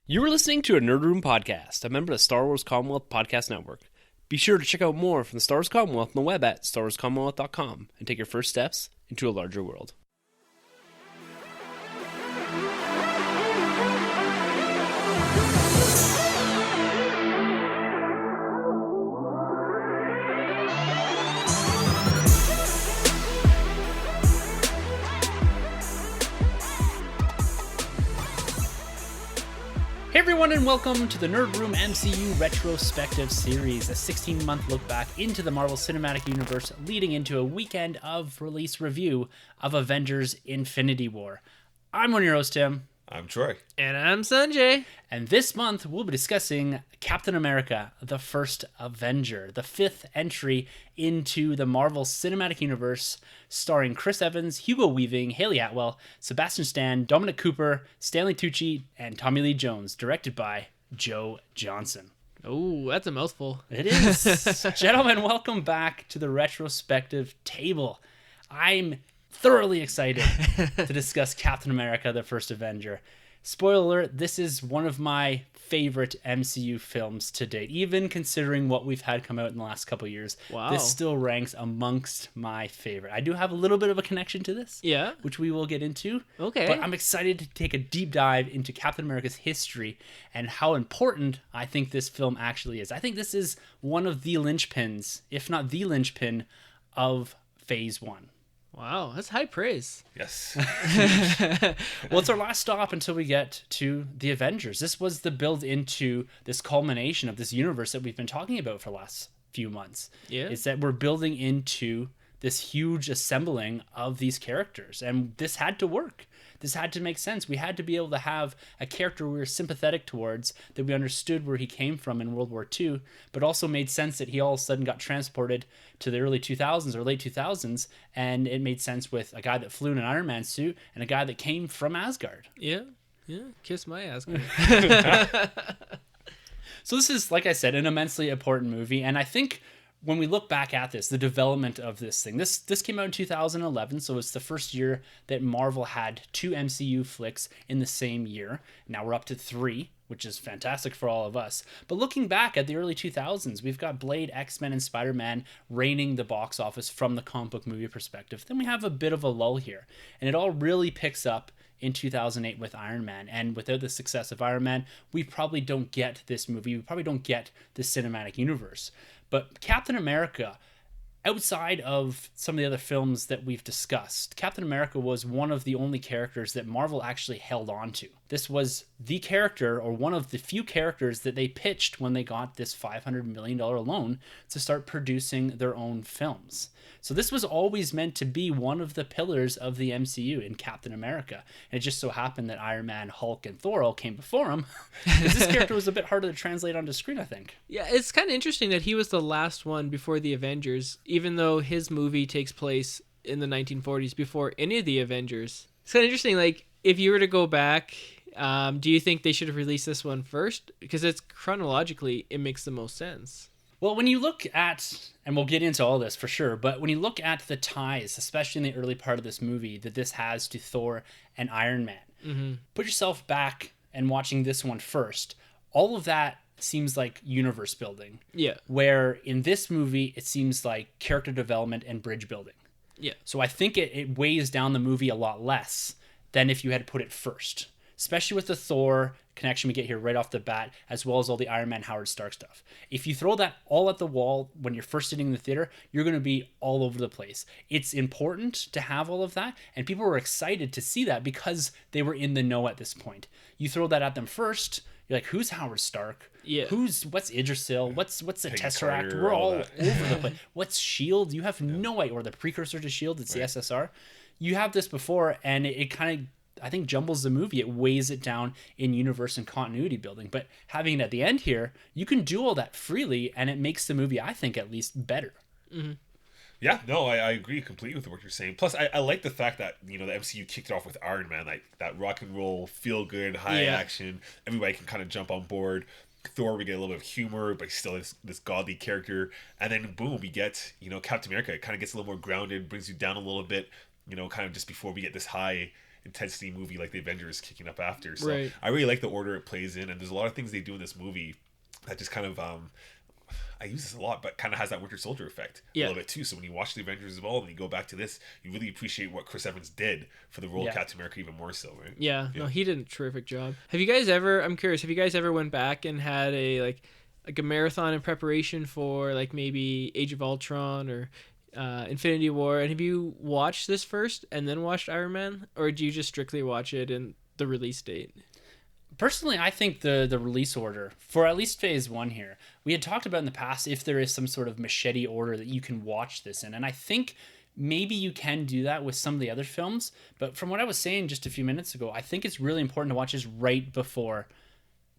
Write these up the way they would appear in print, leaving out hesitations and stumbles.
You were listening to a Nerd Room podcast, a member of the Star Wars Commonwealth Podcast Network. Be sure to check out more from the Star Wars Commonwealth on the web at starwarscommonwealth.com and take your first steps into a larger world. Hey everyone, and welcome to the Nerd Room MCU Retrospective series, a 16-month look back into the Marvel Cinematic Universe leading into a weekend of release review of Avengers Infinity War. I'm one of your hosts, Tim. I'm Troy. And I'm Sunjay. And this month, we'll be discussing Captain America, the First Avenger, the fifth entry into the Marvel Cinematic Universe, starring Chris Evans, Hugo Weaving, Haley Atwell, Sebastian Stan, Dominic Cooper, Stanley Tucci, and Tommy Lee Jones, directed by Joe Johnson. Oh, that's a mouthful. It is. Gentlemen, welcome back to the retrospective table. I'm thoroughly excited to discuss Captain America, the First Avenger. Spoiler alert, this is one of my favorite MCU films to date, even considering what we've had come out in the last couple of years. Wow. This still ranks amongst my favorite. I do have a little bit of a connection to this, Yeah. which we will get into. Okay. But I'm excited to take a deep dive into Captain America's history and how important I think this film actually is. I think this is one of the linchpins, if not the linchpin, of Phase 1. Wow, that's high praise. Yes. Well, it's our last stop until we get to the Avengers. This was the build into this culmination of this universe that we've been talking about for the last few months. Yeah. It's that we're building into this huge assembling of these characters, and this had to work. This had to make sense. We had to be able to have a character we were sympathetic towards, that we understood where he came from in World War II, but also made sense that he all of a sudden got transported to the early 2000s or late 2000s, and it made sense with a guy that flew in an Iron Man suit and a guy that came from Asgard. Yeah. Kiss my ass. So this is, like I said, an immensely important movie, and I think when we look back at this, the development of this thing, this came out in 2011, so it's the first year that Marvel had two MCU flicks in the same year. Now we're up to 3, which is fantastic for all of us. But looking back at the early 2000s, we've got Blade, X-Men, and Spider-Man reigning the box office from the comic book movie perspective. Then we have a bit of a lull here, and it all really picks up in 2008 with Iron Man. And without the success of Iron Man, we probably don't get this movie. We probably don't get the cinematic universe. But Captain America, outside of some of the other films that we've discussed, Captain America was one of the only characters that Marvel actually held on to. This was the character, or one of the few characters, that they pitched when they got this $500 million loan to start producing their own films. So this was always meant to be one of the pillars of the MCU in Captain America. And it just so happened that Iron Man, Hulk, and Thor all came before him, because this character was a bit harder to translate onto screen, I think. Yeah, it's kind of interesting that he was the last one before the Avengers, even though his movie takes place in the 1940s before any of the Avengers. It's kind of interesting, like, if you were to go back, do you think they should have released this one first? Because it's chronologically, it makes the most sense. Well, when you look at, and we'll get into all this for sure, but when you look at the ties, especially in the early part of this movie, that this has to Thor and Iron Man, put yourself back and watching this one first. All of that seems like universe building. Yeah. Where in this movie, it seems like character development and bridge building. Yeah. So I think it weighs down the movie a lot less than if you had put it first, especially with the Thor connection we get here right off the bat, as well as all the Iron Man Howard Stark stuff. If you throw that all at the wall when you're first sitting in the theater, you're going to be all over the place. It's important to have all of that, and people were excited to see that because they were in the know at this point. You throw that at them first, you're like, who's Howard Stark? Yeah. What's Idrisil? What's the Peggy Tesseract? Carter, We're all all over that. the place. What's S.H.I.E.L.D.? You have no idea. Or the precursor to S.H.I.E.L.D., it's the SSR. You have this before, and it kind of, I think, jumbles the movie. It weighs it down in universe and continuity building. But having it at the end here, you can do all that freely, and it makes the movie, I think, at least better. Mm-hmm. Yeah, no, I agree completely with what you're saying. Plus, I like the fact that, the MCU kicked it off with Iron Man, like that rock and roll, feel good, high action. Everybody can kind of jump on board. Thor, we get a little bit of humor, but still this godly character. And then boom, we get, Captain America. It kind of gets a little more grounded, brings you down a little bit, kind of just before we get this high intensity movie like the Avengers kicking up after. So Right. I really like the order it plays in, and there's a lot of things they do in this movie that just kind of I use this a lot, but kind of has that Winter Soldier effect a little bit too. So when you watch the Avengers as well, and you go back to this, you really appreciate what Chris Evans did for the role of Captain America even more so, right? Yeah, no, he did a terrific job. Have you guys ever? I'm curious. Have you guys ever went back and had a like a marathon in preparation for like maybe Age of Ultron or Infinity War? And have you watched this first and then watched Iron Man, or do you just strictly watch it in the release date? Personally, I think the release order for at least phase one here, we had talked about in the past if there is some sort of machete order that you can watch this in. And I think maybe you can do that with some of the other films. But from what I was saying just a few minutes ago, I think it's really important to watch this right before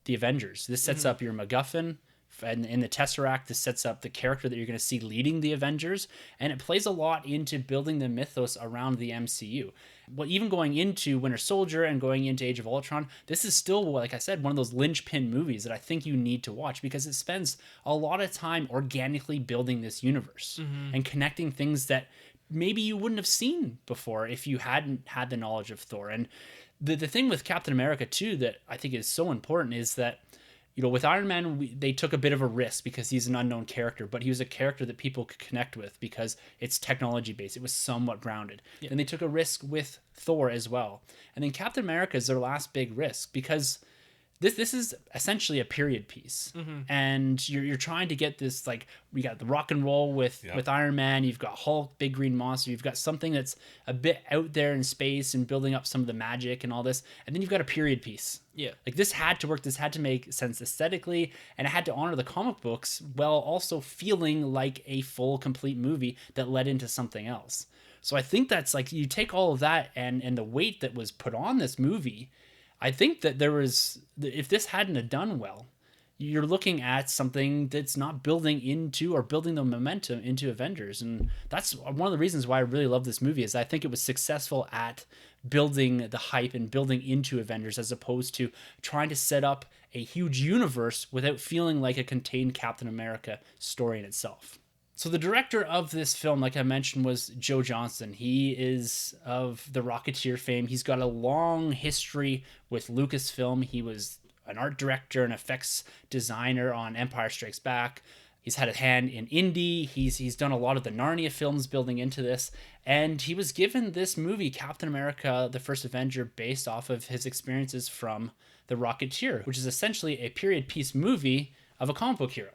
the Avengers. This sets up your MacGuffin. And in the Tesseract, this sets up the character that you're going to see leading the Avengers, and it plays a lot into building the mythos around the MCU. Well, even going into Winter Soldier and going into Age of Ultron, this is still, like I said, one of those linchpin movies that I think you need to watch because it spends a lot of time organically building this universe and connecting things that maybe you wouldn't have seen before if you hadn't had the knowledge of Thor. And the thing with Captain America, too, that I think is so important is that with Iron Man, they took a bit of a risk because he's an unknown character, but he was a character that people could connect with because it's technology based. It was somewhat grounded. Yeah. And they took a risk with Thor as well. And then Captain America is their last big risk because this is essentially a period piece. And you're trying to get this, like, we got the rock and roll with Iron Man, you've got Hulk, big green monster, you've got something that's a bit out there in space and building up some of the magic and all this, and then you've got a period piece. Yeah. Like, this had to work, this had to make sense aesthetically, and it had to honor the comic books while also feeling like a full, complete movie that led into something else. So I think that's, like, you take all of that and the weight that was put on this movie, I think that if this hadn't have done well, you're looking at something that's not building into or building the momentum into Avengers. And that's one of the reasons why I really love this movie is I think it was successful at building the hype and building into Avengers as opposed to trying to set up a huge universe without feeling like a contained Captain America story in itself. So the director of this film, like I mentioned, was Joe Johnston. He is of the Rocketeer fame. He's got a long history with Lucasfilm. He was an art director and effects designer on Empire Strikes Back. He's had a hand in Indy. He's done a lot of the Narnia films building into this. And he was given this movie, Captain America, the First Avenger, based off of his experiences from The Rocketeer, which is essentially a period piece movie of a comic book hero.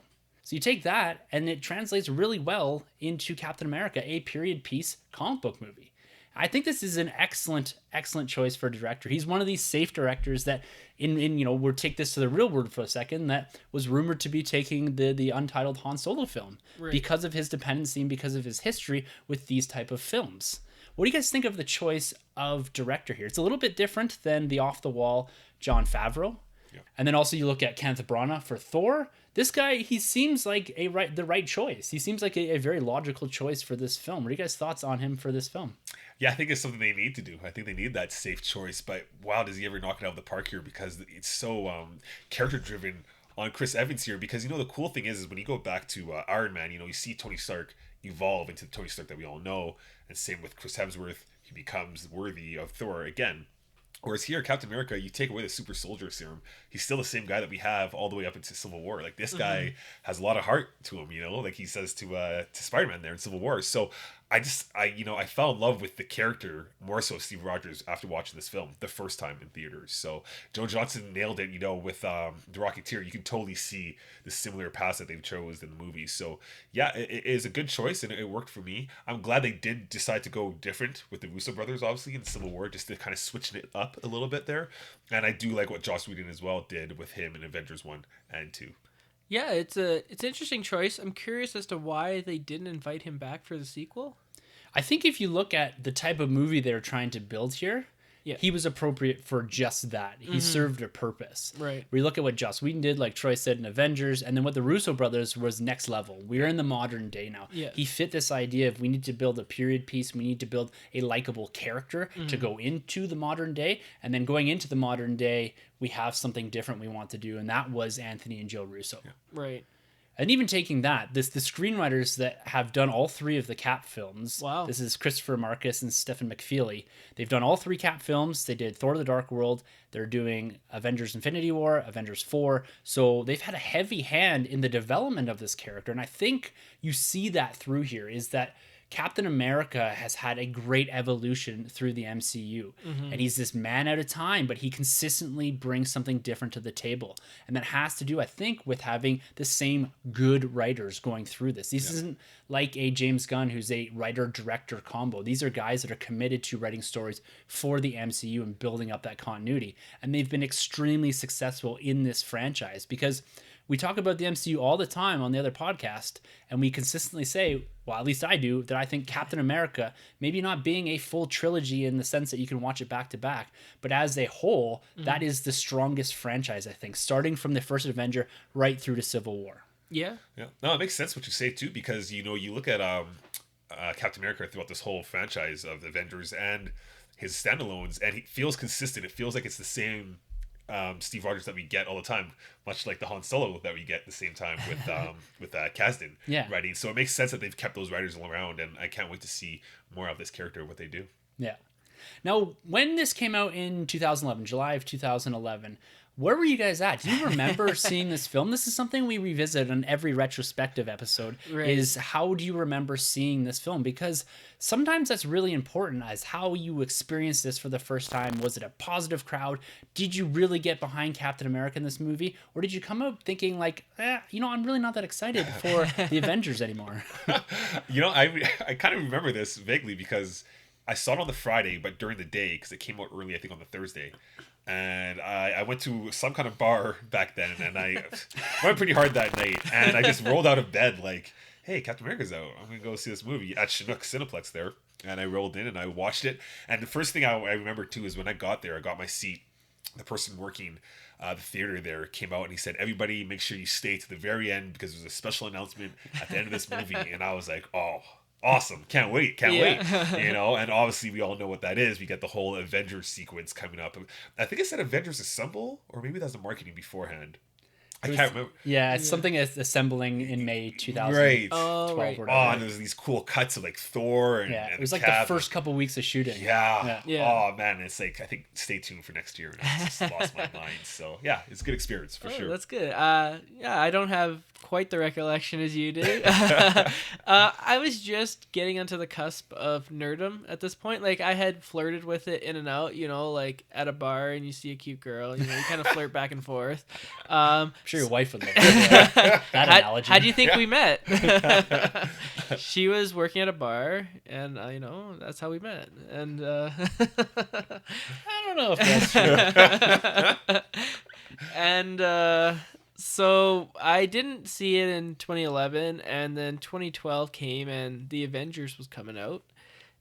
So you take that, and it translates really well into Captain America, a period piece comic book movie. I think this is an excellent, excellent choice for a director. He's one of these safe directors that, we'll take this to the real world for a second, that was rumored to be taking the untitled Han Solo film because of his dependency and because of his history with these type of films. What do you guys think of the choice of director here? It's a little bit different than the off-the-wall Jon Favreau. Yeah. And then also you look at Kenneth Branagh for Thor. This guy, he seems like the right choice. He seems like a very logical choice for this film. What are you guys' thoughts on him for this film? Yeah, I think it's something they need to do. I think they need that safe choice. But wow, does he ever knock it out of the park here? Because it's so character-driven on Chris Evans here. Because, the cool thing is when you go back to Iron Man, you see Tony Stark evolve into the Tony Stark that we all know. And same with Chris Hemsworth. He becomes worthy of Thor again. Whereas here, Captain America, you take away the super soldier serum, he's still the same guy that we have all the way up into Civil War. Like, this guy has a lot of heart to him, like he says to Spider-Man there in Civil War. So I fell in love with the character more so Steve Rogers after watching this film the first time in theaters. So Joe Johnston nailed it, with The Rocketeer. You can totally see the similar paths that they've chosen in the movie. So yeah, it is a good choice and it worked for me. I'm glad they did decide to go different with the Russo brothers, obviously, in Civil War, just to kind of switching it up a little bit there. And I do like what Joss Whedon as well did with him in Avengers 1 and 2. Yeah, it's an interesting choice. I'm curious as to why they didn't invite him back for the sequel. I think if you look at the type of movie they're trying to build here, he was appropriate for just that. He served a purpose. Right. We look at what Joss Whedon did, like Troy said, in Avengers, and then what the Russo brothers was next level. We're in the modern day now. Yeah. He fit this idea of we need to build a period piece, we need to build a likable character to go into the modern day, and then going into the modern day, we have something different we want to do, and that was Anthony and Joe Russo. Yeah. Right. And even taking that, the screenwriters that have done all three of the Cap films. Wow. This is Christopher Marcus and Stephen McFeely. They've done all three Cap films. They did Thor: The Dark World. They're doing Avengers: Infinity War, Avengers 4. So they've had a heavy hand in the development of this character. And I think you see that through here, is that Captain America has had a great evolution through the MCU. And he's this man out of time, but he consistently brings something different to the table. And that has to do, I think, with having the same good writers going through this. This isn't like a James Gunn who's a writer-director combo. These are guys that are committed to writing stories for the MCU and building up that continuity. And they've been extremely successful in this franchise, because we talk about the MCU all the time on the other podcast, and we consistently say, well, at least I do, that I think Captain America, maybe not being a full trilogy in the sense that you can watch it back to back, but as a whole, that is the strongest franchise, I think, starting from the First Avenger right through to Civil War. Yeah. Yeah. No, it makes sense what you say too, because you look at Captain America throughout this whole franchise of the Avengers and his standalones, and he feels consistent. It feels like it's the same Steve Rogers that we get all the time, much like the Han Solo that we get at the same time with Kasdan writing. So it makes sense that they've kept those writers around, and I can't wait to see more of this character, what they do. Yeah. Now, when this came out in 2011, July of 2011, where were you guys at? Do you remember seeing this film? This is something we revisit on every retrospective episode, is how do you remember seeing this film? Because sometimes that's really important, as how you experienced this for the first time. Was it a positive crowd? Did you really get behind Captain America in this movie? Or did you come out thinking like, I'm really not that excited for the Avengers anymore? I kind of remember this vaguely, because I saw it on the Friday, but during the day, because it came out early, I think on the Thursday. And I went to some kind of bar back then, and I went pretty hard that night. And I just rolled out of bed like, hey, Captain America's out. I'm going to go see this movie at Chinook Cineplex there. And I rolled in and I watched it. And the first thing I remember too is when I got there, I got my seat. The person working the theater there came out and he said, everybody make sure you stay to the very end, because there's a special announcement at the end of this movie. And I was like, oh, awesome, can't wait. And obviously we all know what that is. We get the whole Avengers sequence coming up. I think it said Avengers Assemble, or maybe that's the marketing beforehand. I can't remember. Yeah, it's something that's assembling in May 2012. Right. Oh, right. And there's these cool cuts of like Thor and it was the like the first couple weeks of shooting. Yeah. Oh man, it's like, I think stay tuned for next year. And I just lost my mind. So yeah, it's a good experience for sure. That's good. I don't have quite the recollection as you do. I was just getting onto the cusp of nerdom at this point. Like, I had flirted with it in and out, like at a bar and you see a cute girl, you kind of flirt back and forth. I'm sure your wife would love that analogy. How do you think we met? She was working at a bar, and that's how we met. And I don't know if that's true. And so I didn't see it in 2011, and then 2012 came, and the Avengers was coming out,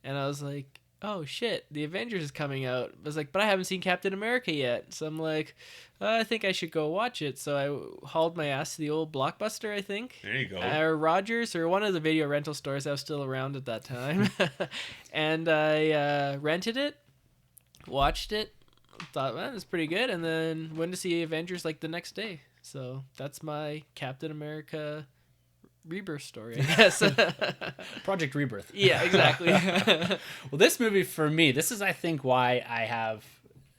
and I was like, oh shit, the Avengers is coming out. I was like, but I haven't seen Captain America yet. So I'm like, I think I should go watch it. So I hauled my ass to the old Blockbuster, I think. There you go. Or Rogers, or one of the video rental stores that was still around at that time. And I rented it, watched it, thought, well, it's pretty good, and then went to see Avengers like the next day. So that's my Captain America Rebirth story, I guess. Project Rebirth. Yeah, exactly. Well, this movie for me, this is, I think, why I have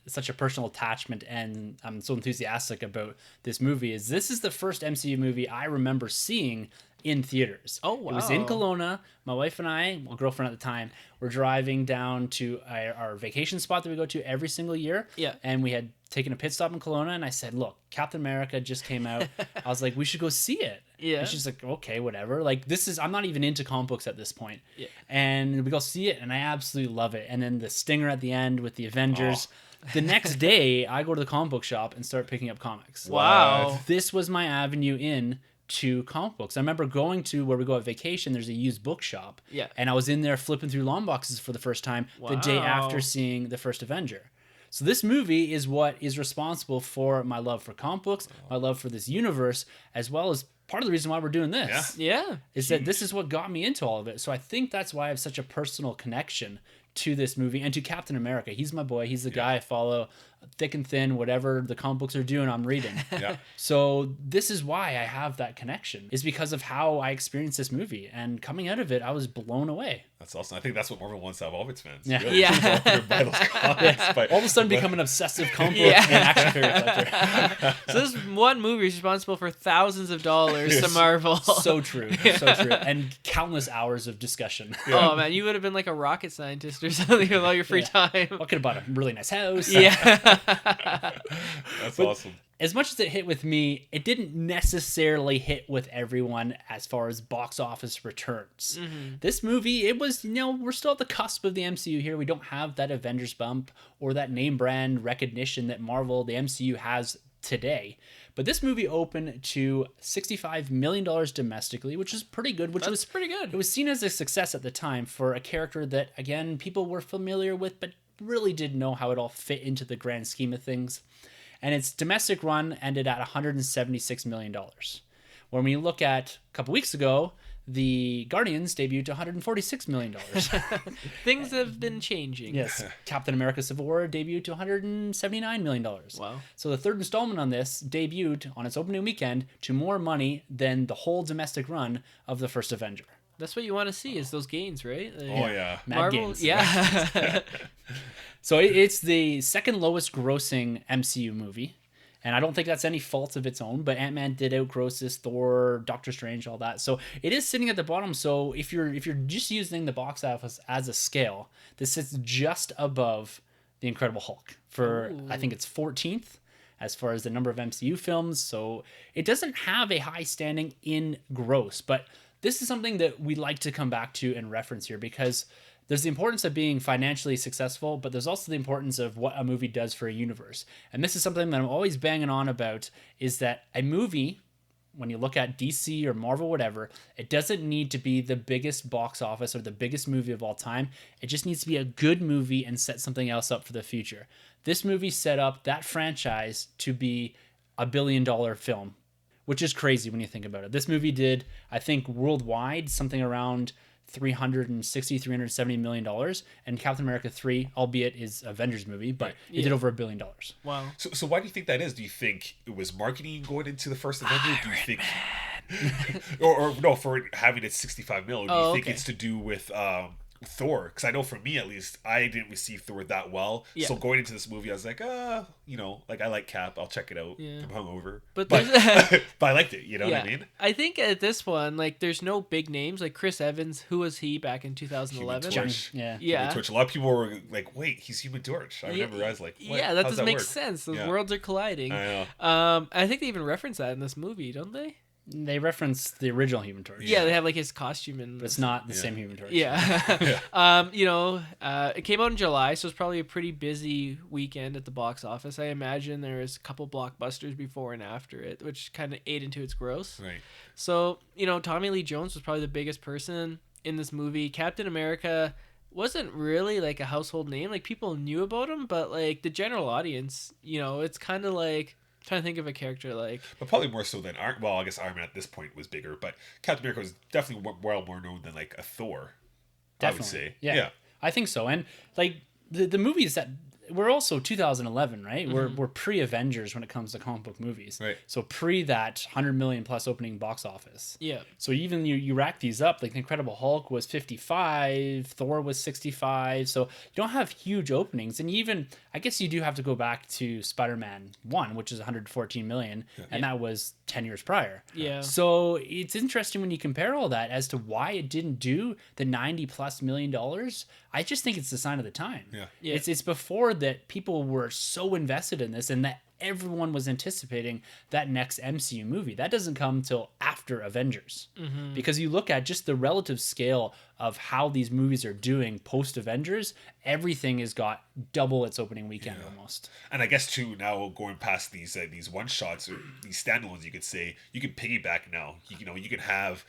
such a personal attachment and I'm so enthusiastic about this movie, is this is the first MCU movie I remember seeing in theaters. Oh, wow. It was in Kelowna. My wife and I, well, girlfriend at the time, were driving down to our vacation spot that we go to every single year. Yeah. And we had taken a pit stop in Kelowna, and I said, look, Captain America just came out. I was like, we should go see it. Yeah. And she's like, okay, whatever. Like, I'm not even into comic books at this point. Yeah. And we go see it, and I absolutely love it. And then the stinger at the end with the Avengers. Oh. The next day, I go to the comic book shop and start picking up comics. Wow. This was my avenue in to comic books. I remember going to where we go on vacation, there's a used bookshop. Yeah. And I was in there flipping through long boxes for the first time the day after seeing the first Avenger. So this movie is what is responsible for my love for comic books, my love for this universe, as well as part of the reason why we're doing this. Yeah. Is that this is what got me into all of it. So I think that's why I have such a personal connection to this movie and to Captain America. He's my boy. He's the guy I follow thick and thin, whatever the comic books are doing, I'm reading. Yeah. So this is why I have that connection, is because of how I experienced this movie. And coming out of it, I was blown away. That's awesome. I think that's what Marvel wants out of all of its fans. Yeah. Really. Yeah. People want to buy those comics, but All of a sudden become an obsessive comic book and action figure collector. So this one movie is responsible for thousands of dollars to Marvel. So true. So true. And countless hours of discussion. Oh man, you would have been like a rocket scientist or something with all your free time. I could have bought a really nice house. Yeah. that's awesome. As much as it hit with me, it didn't necessarily hit with everyone as far as box office returns. This movie, it was, we're still at the cusp of the MCU here. We don't have that Avengers bump or that name brand recognition that Marvel, the MCU, has today. But this movie opened to $65 million domestically, which is pretty good. That's pretty good. It was seen as a success at the time for a character that, again, people were familiar with, but really didn't know how it all fit into the grand scheme of things. And its domestic run ended at $176 million. When we look at a couple weeks ago, the Guardians debuted to $146 million. Things have been changing. Yes. Captain America Civil War debuted to $179 million. Wow. So the third installment on this debuted on its opening weekend to more money than the whole domestic run of the First Avenger. That's what you want to see, is those gains, right? Like, Oh, yeah. Mad Marvel, gains. yeah. So it's the second lowest grossing MCU movie. And I don't think that's any fault of its own, but Ant-Man did outgross this, Thor, Doctor Strange, all that. So it is sitting at the bottom. So if you're just using the box office as a scale, this sits just above The Incredible Hulk for, I think it's 14th as far as the number of MCU films. So it doesn't have a high standing in gross, but this is something that we like to come back to and reference here, because there's the importance of being financially successful, but there's also the importance of what a movie does for a universe. And this is something that I'm always banging on about, is that a movie, when you look at DC or Marvel, whatever, it doesn't need to be the biggest box office or the biggest movie of all time. It just needs to be a good movie and set something else up for the future. This movie set up that franchise to be $1 billion film, which is crazy when you think about it. This movie did, I think, worldwide something around $370 million, and Captain America 3, albeit is Avengers movie, but it did over $1 billion. Wow. So why do you think that is? Do you think it was marketing going into the first Avenger? Do you think, or no, for it having it 65 mil? Do you think it's to do with Thor? Because I know for me at least, I didn't receive Thor that well. Yeah. So going into this movie, I was like, like I like Cap, I'll check it out. Yeah. I'm hungover, But but I liked it. You know what I mean? I think at this one, like, there's no big names. Like Chris Evans, who was he back in 2011? Human Torch. Yeah. Yeah. Torch. A lot of people were like, "Wait, he's Human Torch." I remember I was like, what? Yeah, that How's doesn't make work? sense. Those Yeah. worlds are colliding. I know. I think they even reference that in this movie, don't they? They reference the original Human Torch. Yeah, they have like his costume and But it's not the same Human Torch. Yeah. It came out in July, so it's probably a pretty busy weekend at the box office. I imagine there was a couple blockbusters before and after it, which kind of ate into its gross. Right. So, Tommy Lee Jones was probably the biggest person in this movie. Captain America wasn't really like a household name. Like, people knew about him, but like the general audience, it's kind of like, trying to think of a character like, But probably more so than Iron. Well, I guess Iron Man at this point was bigger, but Captain America was definitely well more known than like a Thor. Definitely. I would say. Yeah. I think so. And like the movies that we're also 2011, right? We're pre-Avengers when it comes to comic book movies. Right. So pre that 100 million plus opening box office. yeah. So even you rack these up, like the Incredible Hulk was 55, Thor was 65. So you don't have huge openings. And even, I guess you do have to go back to Spider-Man 1, which is 114 million. And that was 10 years prior. Yeah. So it's interesting when you compare all that as to why it didn't do the 90 plus million dollars. I just think it's the sign of the time. Yeah. Yeah. It's before that people were so invested in this and that everyone was anticipating that next MCU movie. That doesn't come till after Avengers. Because you look at just the relative scale of how these movies are doing post Avengers, everything has got double its opening weekend almost. And I guess too, now going past these one shots or these standalones, you could say you can piggyback now. You can have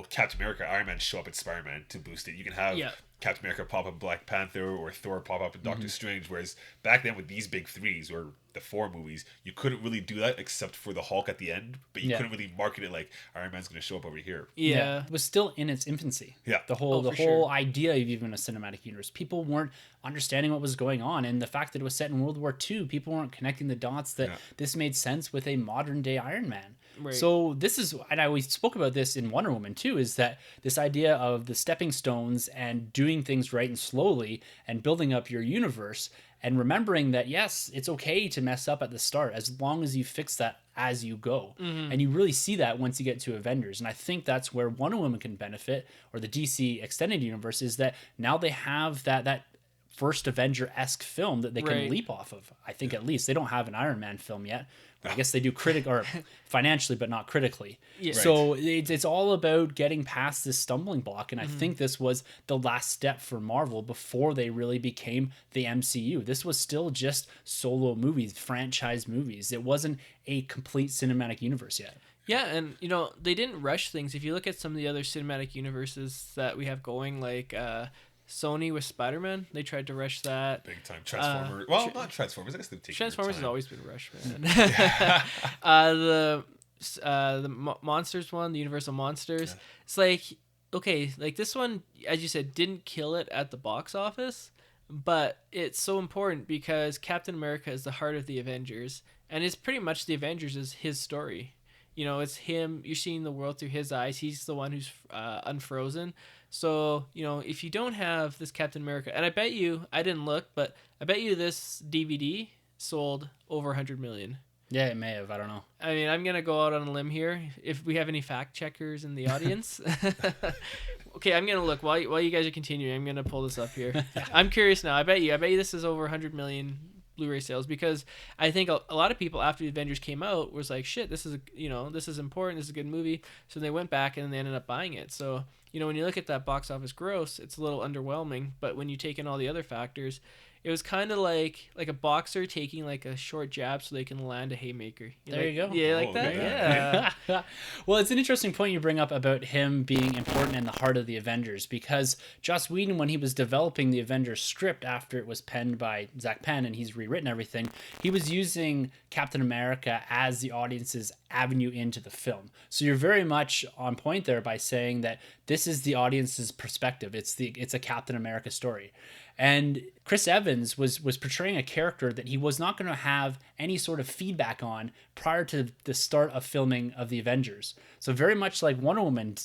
Captain America, Iron Man show up at Spider-Man to boost it. You can have Captain America pop up in Black Panther or Thor pop up in Doctor Strange. Whereas back then with these big threes, or the 4 movies, you couldn't really do that except for the Hulk at the end, but you couldn't really market it like Iron Man's going to show up over here. Yeah. It was still in its infancy. Yeah. The whole for sure. idea of even a cinematic universe. People weren't understanding what was going on, and the fact that it was set in World War II, people weren't connecting the dots that this made sense with a modern day Iron Man. Right. So this is, and we spoke about this in Wonder Woman too, is that this idea of the stepping stones and doing things right and slowly and building up your universe and remembering that, yes, it's okay to mess up at the start as long as you fix that as you go. And you really see that once you get to Avengers. And I think that's where Wonder Woman can benefit, or the DC extended universe, is that now they have that First Avenger-esque film that they can leap off of. I think at least they don't have an Iron Man film yet. I guess they do or financially, but not critically. Yeah. So it's all about getting past this stumbling block. And I think this was the last step for Marvel before they really became the MCU. This was still just solo movies, franchise movies. It wasn't a complete cinematic universe yet. Yeah, and they didn't rush things. If you look at some of the other cinematic universes that we have going, like Sony with Spider-Man, they tried to rush that. Big time. Transformers. Well, not Transformers. I guess they've taken Transformers has time. always been rushed, man. The Monsters one, the Universal Monsters. Yeah. It's like, okay, like this one, as you said, didn't kill it at the box office, but it's so important because Captain America is the heart of the Avengers, and it's pretty much the Avengers is his story. It's him. You're seeing the world through his eyes. He's the one who's unfrozen. So, if you don't have this Captain America, and I bet you, I didn't look, but I bet you this DVD sold over 100 million. Yeah, it may have. I don't know. I mean, I'm going to go out on a limb here. If we have any fact checkers in the audience. Okay, I'm going to look. While you guys are continuing, I'm going to pull this up here. I'm curious now. I bet you this is over 100 million Blu-ray sales, because I think a lot of people after the Avengers came out was like, shit, this is this is important, this is a good movie, so they went back and they ended up buying it. So when you look at that box office gross, it's a little underwhelming, but when you take in all the other factors, it was kind of like a boxer taking like a short jab so they can land a haymaker. There you go. Yeah, like that. Yeah. Well, it's an interesting point you bring up about him being important in the heart of the Avengers, because Joss Whedon, when he was developing the Avengers script after it was penned by Zach Penn and he's rewritten everything, he was using Captain America as the audience's avenue into the film. So you're very much on point there by saying that this is the audience's perspective. It's a Captain America story. And Chris Evans was portraying a character that he was not going to have any sort of feedback on prior to the start of filming of the Avengers. So very much like Wonder Woman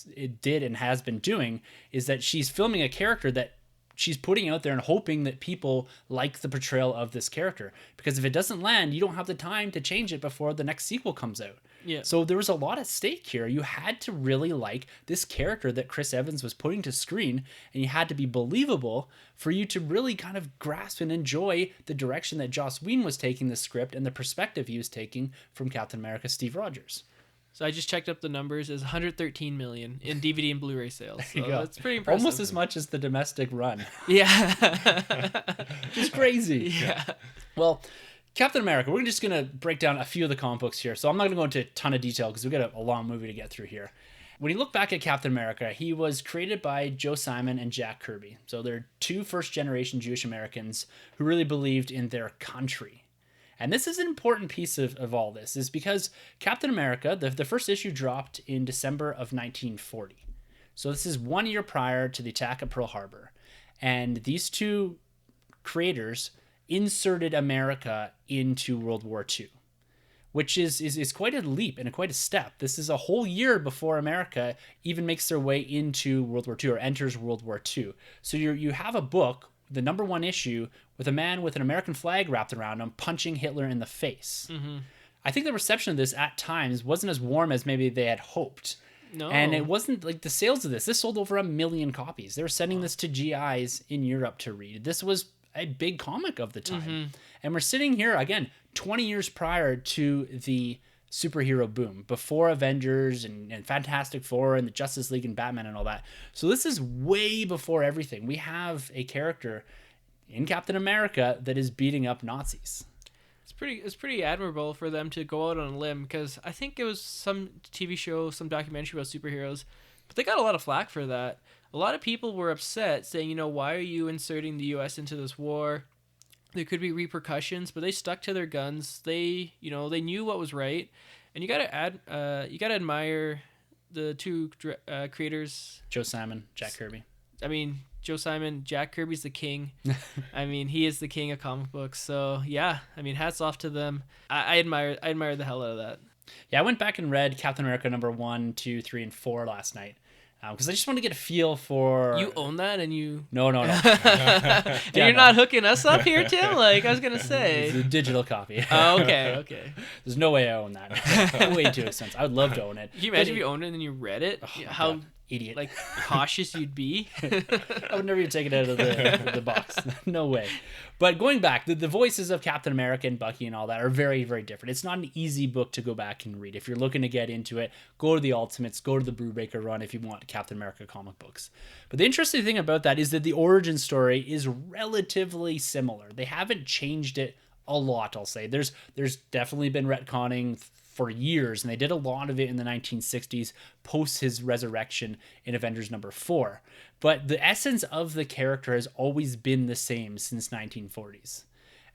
did and has been doing, is that she's filming a character that she's putting out there and hoping that people like the portrayal of this character. Because if it doesn't land, you don't have the time to change it before the next sequel comes out. Yeah. So there was a lot at stake here. You had to really like this character that Chris Evans was putting to screen, and you had to be believable for you to really kind of grasp and enjoy the direction that Joss Whedon was taking the script and the perspective he was taking from Captain America Steve Rogers. So I just checked up the numbers. It's 113 million in DVD and Blu-ray sales. So There you go. that's pretty impressive. Almost as much as the domestic run. Yeah. It's crazy. Yeah. Well, Captain America, we're just going to break down a few of the comic books here. So I'm not going to go into a ton of detail because we've got a long movie to get through here. When you look back at Captain America, he was created by Joe Simon and Jack Kirby. So they're two first-generation Jewish Americans who really believed in their country. And this is an important piece of all this, is because Captain America, the first issue dropped in December of 1940. So this is 1 year prior to the attack at Pearl Harbor. And these two creators inserted America into World War II, which is quite a leap and quite a step. This is a whole year before America even makes their way into World War II or enters World War II. So you have a book, the number one issue, with a man with an American flag wrapped around him punching Hitler in the face. Mm-hmm. I think the reception of this at times wasn't as warm as maybe they had hoped. No. And it wasn't like the sales of this. This sold over 1 million copies. They were sending this to GIs in Europe to read. This was a big comic of the time. Mm-hmm. And we're sitting here, again, 20 years prior to the superhero boom, before Avengers and Fantastic Four and the Justice League and Batman and all that. So this is way before everything. We have a character in Captain America that is beating up Nazis. It's pretty admirable for them to go out on a limb, because I think it was some TV show, some documentary about superheroes, but they got a lot of flack for that. A lot of people were upset, saying, why are you inserting the U.S. into this war? there could be repercussions, but they stuck to their guns. They knew what was right, and you gotta admire the two creators. Joe Simon, Jack Kirby. I mean, Joe Simon, Jack Kirby's the king. I mean, he is the king of comic books. So yeah, I mean, hats off to them. I admire the hell out of that. Yeah, I went back and read Captain America number 1, 2, 3, and 4 last night. Because I just want to get a feel for... You own that, and you... No. And you're not hooking us up here, Tim? Like, I was going to say... It's a digital copy. Oh, okay. There's no way I own that. Way too expensive. I would love to own it. Can you imagine if you owned it and then you read it? How... God. Idiot. Like, cautious you'd be. I would never even take it out of the box. No way. But going back, the voices of Captain America and Bucky and all that are very, very different. It's not an easy book to go back and read. If you're looking to get into it, go to the Ultimates, go to the Brubaker run if you want Captain America comic books. But the interesting thing about that is that the origin story is relatively similar. They haven't changed it a lot, I'll say. There's definitely been retconning for years, and they did a lot of it in the 1960s post his resurrection in Avengers number 4. But the essence of the character has always been the same since 1940s.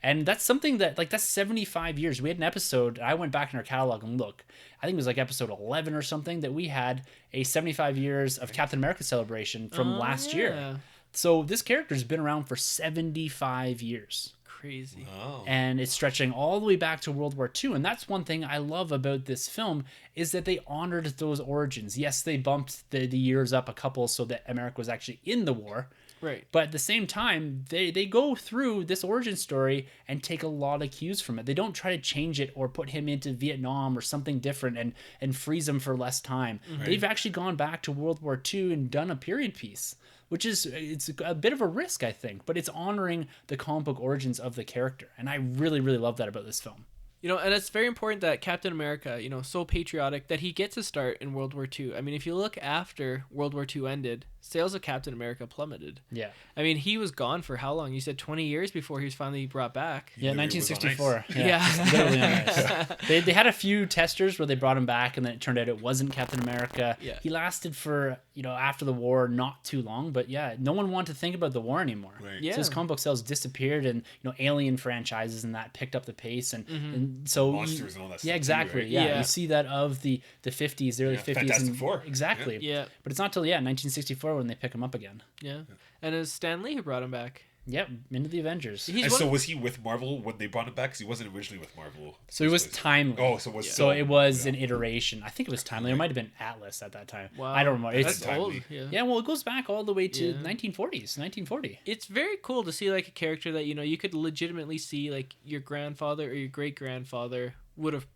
And that's something that's 75 years. We had an episode, I went back in our catalog and look, I think it was like episode 11 or something, that we had a 75 years of Captain America celebration from last year. So this character's been around for 75 years. Crazy. Oh. And it's stretching all the way back to World War II. And that's one thing I love about this film is that they honored those origins. Yes, they bumped the years up a couple so that America was actually in the war. Right. But at the same time, they go through this origin story and take a lot of cues from it. They don't try to change it or put him into Vietnam or something different and freeze him for less time. Mm-hmm. They've actually gone back to World War II and done a period piece, which is it's a bit of a risk, I think, but it's honoring the comic book origins of the character. And I really, really love that about this film. And it's very important that Captain America, so patriotic, that he gets a start in World War II. I mean, if you look after World War II ended, sales of Captain America plummeted. Yeah. I mean, he was gone for how long? You said 20 years before he was finally brought back. Yeah, 1964. Yeah. Literally on ice. They had a few testers where they brought him back, and then it turned out it wasn't Captain America. Yeah. He lasted for, after the war, not too long, but yeah, no one wanted to think about the war anymore. Right. Yeah. So his comic book sales disappeared, and Alien franchises and that picked up the pace, and so Monsters and all that stuff. Yeah, exactly. Too, right? Yeah, you see that of the 50s, early 50s, Fantastic Four. Exactly. Yeah. But it's not till 1964 when they pick him up again. Yeah. And it's Stan Lee who brought him back. Yep, into the Avengers. And so was he with Marvel when they brought him back? Because he wasn't originally with Marvel. So it was timely. Oh, so it was. So it was an iteration. I think it was timely. It might have been Atlas at that time. Wow. I don't remember. It's That's old. yeah. Well, it goes back all the way to 1940s, 1940. It's very cool to see like a character that you could legitimately see like your grandfather or your great grandfather would have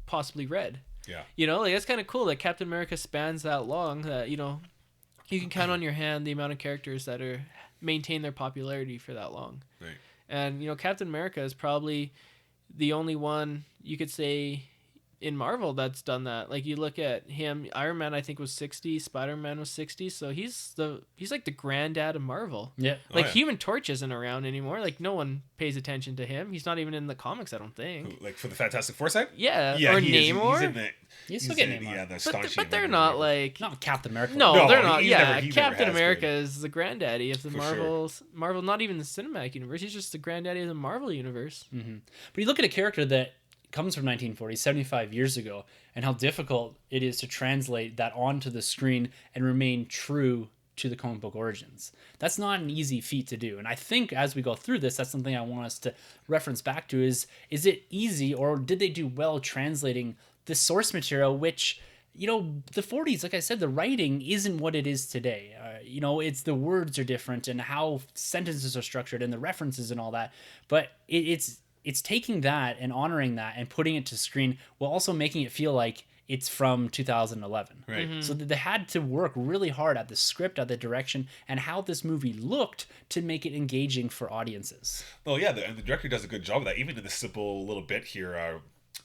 possibly read. Yeah. Like that's kind of cool that Captain America spans that long. That you can count on your hand the amount of characters that maintain their popularity for that long. Right. And Captain America is probably the only one you could say in Marvel that's done that. Like you look at him, Iron Man I think was 60, Spider-Man was 60, so he's like the granddad of Marvel. Yeah. Like Human Torch isn't around anymore. Like no one pays attention to him. He's not even in the comics, I don't think. Like for the Fantastic Four side? Yeah, Yeah, or he Namor. He's in the. You still get Namor. Yeah, the astonishing. But they're Avengers, not whatever. like Not Captain America. No, No, they're not. he Yeah, never- he never Captain has America been. is the granddaddy of the For Marvel, not even the cinematic universe. He's just the granddaddy of the Marvel universe. Mm-hmm. But you look at a character that comes from 1940, 75 years ago, and how difficult it is to translate that onto the screen and remain true to the comic book origins. That's not an easy feat to do. And I think as we go through this, that's something I want us to reference back to is it easy, or did they do well translating the source material, which, the 40s, like I said, the writing isn't what it is today. It's the words are different and how sentences are structured and the references and all that. But it's taking that and honoring that and putting it to screen while also making it feel like it's from 2011. Right. Mm-hmm. So they had to work really hard at the script, at the direction, and how this movie looked to make it engaging for audiences. Well, yeah, and the director does a good job of that. Even in the simple little bit here,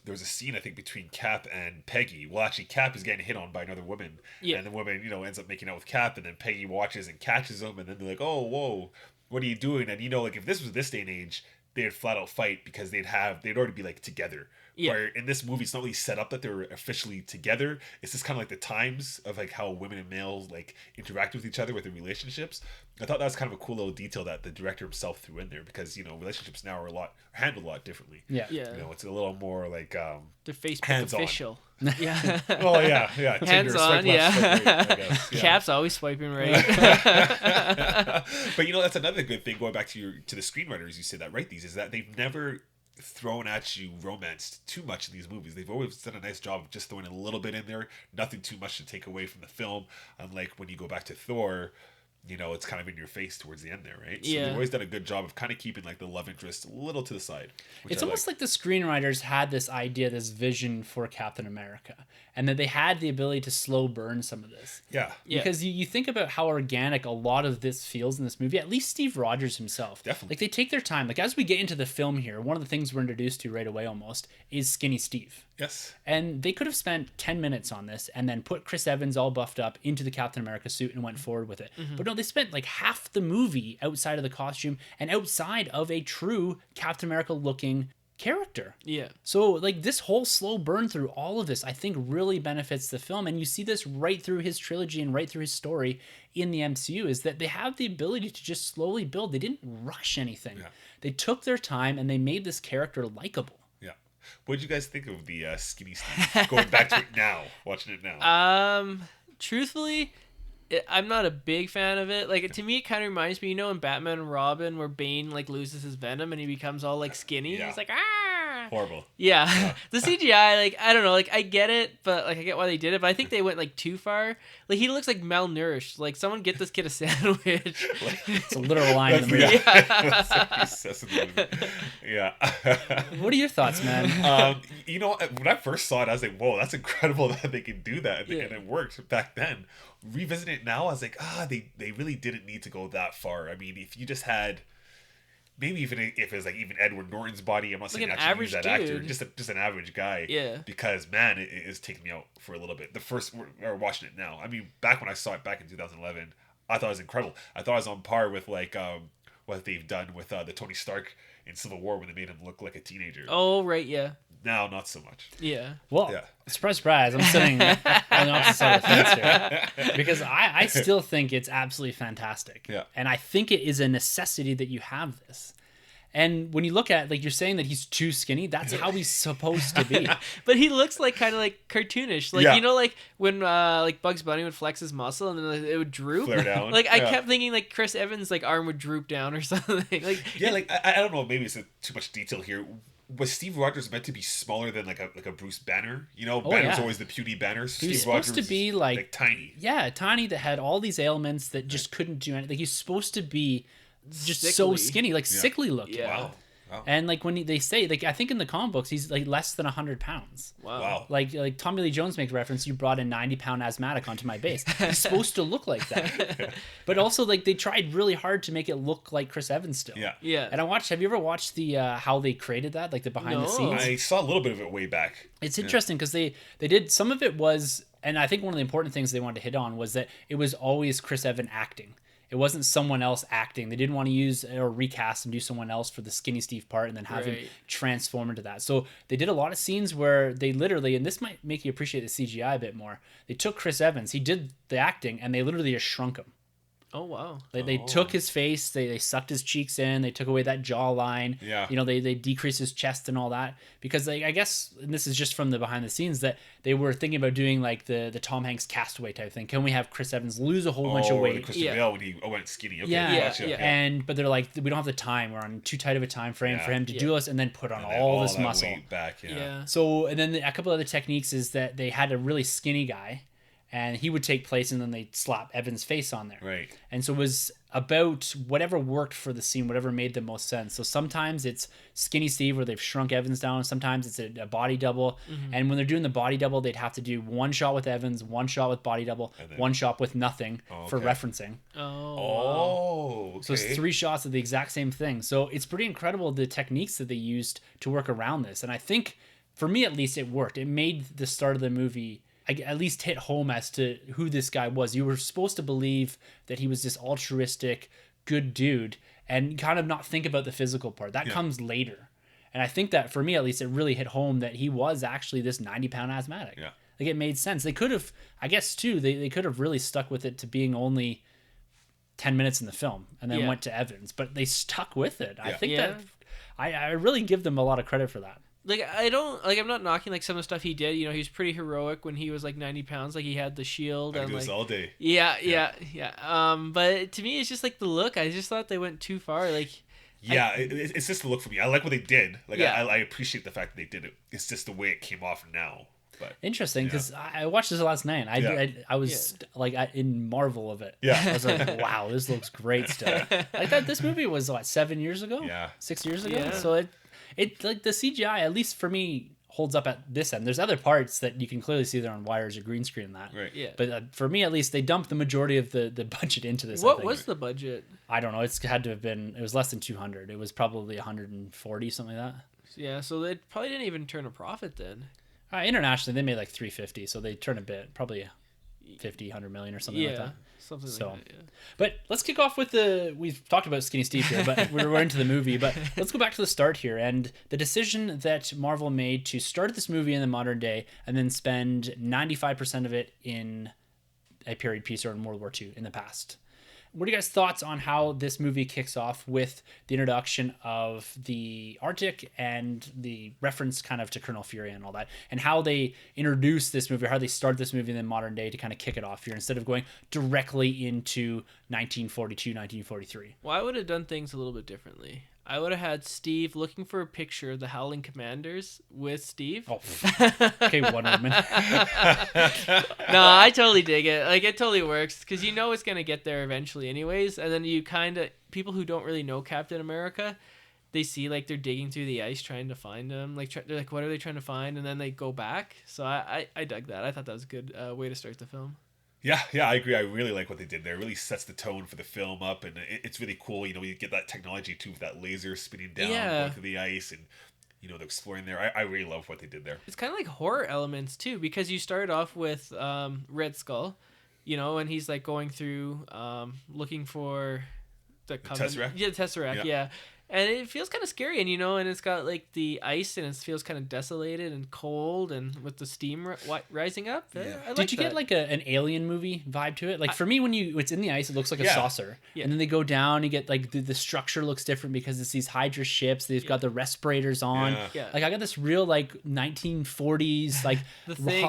there was a scene, I think, between Cap and Peggy. Well, actually, Cap is getting hit on by another woman. Yeah. And the woman, ends up making out with Cap, and then Peggy watches and catches him, and then they're like, oh, whoa, what are you doing? And, if this was this day and age, they'd flat out fight because they'd already be, like, together Yeah. Where in this movie, it's not really set up that they're officially together. It's just kind of like the times of like how women and males like interact with each other with their relationships. I thought that was kind of a cool little detail that the director himself threw in there, because relationships now are handled a lot differently. Yeah. It's a little more like They're Facebook hands-on. official. Yeah. Oh yeah. Hands Tinder, on, swipe left, swipe right, I yeah. guess. Yeah. Cap's always swiping right. But that's another good thing, going back to the screenwriters, you said that, right? These is that they've never thrown at you romance too much in these movies. They've always done a nice job of just throwing a little bit in there, nothing too much to take away from the film. Unlike when you go back to Thor, it's kind of in your face towards the end there, right? So they've always done a good job of kind of keeping like the love interest a little to the side. It's almost like the screenwriters had this idea, this vision for Captain America, and that they had the ability to slow burn some of this. Yeah. Because you think about how organic a lot of this feels in this movie, at least Steve Rogers himself. Definitely. Like, they take their time. Like, as we get into the film here, one of the things we're introduced to right away almost is Skinny Steve. Yes. And they could have spent 10 minutes on this and then put Chris Evans all buffed up into the Captain America suit and went forward with it. But no, they spent like half the movie outside of the costume and outside of a true Captain America looking character. Yeah. So like this whole slow burn through all of this, I think really benefits the film. And you see this right through his trilogy and right through his story in the MCU, is that they have the ability to just slowly build. They didn't rush anything. Yeah. They took their time and they made this character likable. What did you guys think of the Skinny Steve? Going back to it now, watching it now. Truthfully, I'm not a big fan of it. Like, to me, it kind of reminds me, in Batman and Robin, where Bane like loses his venom and he becomes all like skinny. Yeah. He's like, horrible. Yeah. The CGI, like, I don't know, like, I get it, but like, I get why they did it, but I think they went like too far. Like, he looks like malnourished. Like, someone get this kid a sandwich. It's a literal line in the movie. That's what he says in the movie. Yeah. What are your thoughts, man? When I first saw it, I was like, whoa, that's incredible that they can do that. And it worked back then. Revisiting it now, I was like, they really didn't need to go that far. I mean, if you just had, maybe even if it was like even Edward Norton's body, I'm not saying an actually use that actor, dude. just an average guy. Yeah. Because man, it is taking me out for a little bit. We're watching it now. I mean, back when I saw it back in 2011, I thought it was incredible. I thought it was on par with like what they've done with the Tony Stark in Civil War when they made him look like a teenager. Oh, right, yeah. Now, not so much. Yeah. Well, surprise, surprise. I'm sitting on the opposite side of the fence here. Because I still think it's absolutely fantastic. Yeah. And I think it is a necessity that you have this. And when you look at, like, you're saying that he's too skinny, that's how he's supposed to be. But he looks like kind of like cartoonish. Like, like when like Bugs Bunny would flex his muscle and then like, it would droop. Flare down. Like, I kept thinking like Chris Evans' like arm would droop down or something. Like, I don't know, maybe it's too much detail here. Was Steve Rogers meant to be smaller than like a Bruce Banner? Banner's always the puny Banner. So He was Steve supposed Rogers to be like tiny. Yeah, tiny, that had all these ailments that just couldn't do anything. Like, he's supposed to be just so skinny, like sickly looking. Yeah. Wow. And like when they say, like, I think in the comic books he's like less than 100 pounds. Wow. Like Tommy Lee Jones makes reference, you brought a 90-pound asthmatic onto my base. He's supposed to look like that. But also, like, they tried really hard to make it look like Chris Evans still. Yeah. And have you ever watched the how they created that, like the behind the scenes? I saw a little bit of it way back. It's interesting because they did, some of it was, and I think one of the important things they wanted to hit on was that it was always Chris Evans acting. It wasn't someone else acting. They didn't want to use or recast and do someone else for the Skinny Steve part and then have him transform into that. So they did a lot of scenes where they literally, and this might make you appreciate the CGI a bit more, they took Chris Evans, he did the acting, and they literally just shrunk him. Oh, wow. They took his face, they sucked his cheeks in, they took away that jawline. Yeah. They decreased his chest and all that. Because I guess, and this is just from the behind the scenes, that they were thinking about doing like the Tom Hanks Castaway type thing. Can we have Chris Evans lose a whole bunch of weight? Christian Bale when he went skinny. Okay, Yeah. gotcha. But they're like, we don't have the time. We're on too tight of a time frame for him to do this and then put on all this that muscle. weight back, So, and then a couple other techniques is that they had a really skinny guy, and he would take place, and then they'd slap Evan's face on there. Right. And so it was about whatever worked for the scene, whatever made the most sense. So sometimes it's Skinny Steve where they've shrunk Evans down. Sometimes it's a body double. Mm-hmm. And when they're doing the body double, they'd have to do one shot with Evans, one shot with body double, one shot with nothing for referencing. Oh, okay. So it's 3 shots of the exact same thing. So it's pretty incredible the techniques that they used to work around this. And I think, for me at least, it worked. It made the start of the movie at least hit home as to who this guy was. You were supposed to believe that he was this altruistic, good dude, and kind of not think about the physical part. That comes later. And I think that for me, at least, it really hit home that he was actually this 90-pound asthmatic. Yeah. Like, it made sense. They could have, I guess, too, they could have really stuck with it to being only 10 minutes in the film and then went to Evans, but they stuck with it. I think that I really give them a lot of credit for that. Like, I'm not knocking like some of the stuff he did. You know, he was pretty heroic when he was like 90 pounds. Like, he had the shield I and do this like all day. yeah. But to me, it's just like the look. I just thought they went too far. Like, Yeah, it's just the look for me. I like what they did. Like, Yeah. I appreciate the fact that they did it. It's just the way it came off now. But Interesting, because I watched this last night. I was like in marvel of it. Yeah. I was like, wow, this looks great still. Like that. This movie was what, 7 years ago? Yeah. 6 years ago. Yeah. So it like the CGI, at least for me, holds up at this end. There's other parts that you can clearly see they're on wires or green screen and that. Right. Yeah. But for me, at least, they dumped the majority of the budget into this. I what think. was the budget? I don't know. It's had to have been. It was less than 200. It was probably 140, something like that. Yeah, so they probably didn't even turn a profit then. Internationally, they made like 350, so they turn a bit, probably 50, 100 million or something like that. Something So, like that. Yeah. But let's kick off with we've talked about Skinny Steve here, but we're into the movie. But let's go back to the start here and the decision that Marvel made to start this movie in the modern day and then spend 95% of it in a period piece or in World War II in the past. What are you guys' thoughts on how this movie kicks off with the introduction of the Arctic and the reference kind of to Colonel Fury and all that, and how they introduce this movie, how they start this movie in the modern day to kind of kick it off here instead of going directly into 1942, 1943? Well, I would have done things a little bit differently. I would have had Steve looking for a picture of the Howling Commanders with Steve. Oh, okay, Wonder Woman. No, I totally dig it. Like, it totally works because you know it's gonna get there eventually, anyways. And then you kind of people who don't really know Captain America, they see like they're digging through the ice trying to find him. Like, they're like, what are they trying to find? And then they go back. So I dug that. I thought that was a good way to start the film. Yeah, I agree. I really like what they did there. It really sets the tone for the film up, and it's really cool. You know, you get that technology too with that laser spinning down, going through the ice, and you know, they're exploring there. I really love what they did there. It's kind of like horror elements too, because you start off with Red Skull, you know, and he's like going through looking for the Tesseract? Yeah, the Tesseract, yeah. And it feels kind of scary, and you know, and it's got like the ice, and it feels kind of desolated and cold, and with the steam rising up. I like Did you that. get like an alien movie vibe to it? Like for me, when it's in the ice, it looks like a saucer, and then they go down. You get like the structure looks different because it's these Hydra ships. They've got the respirators on. Yeah. Like I got this real like 1940s like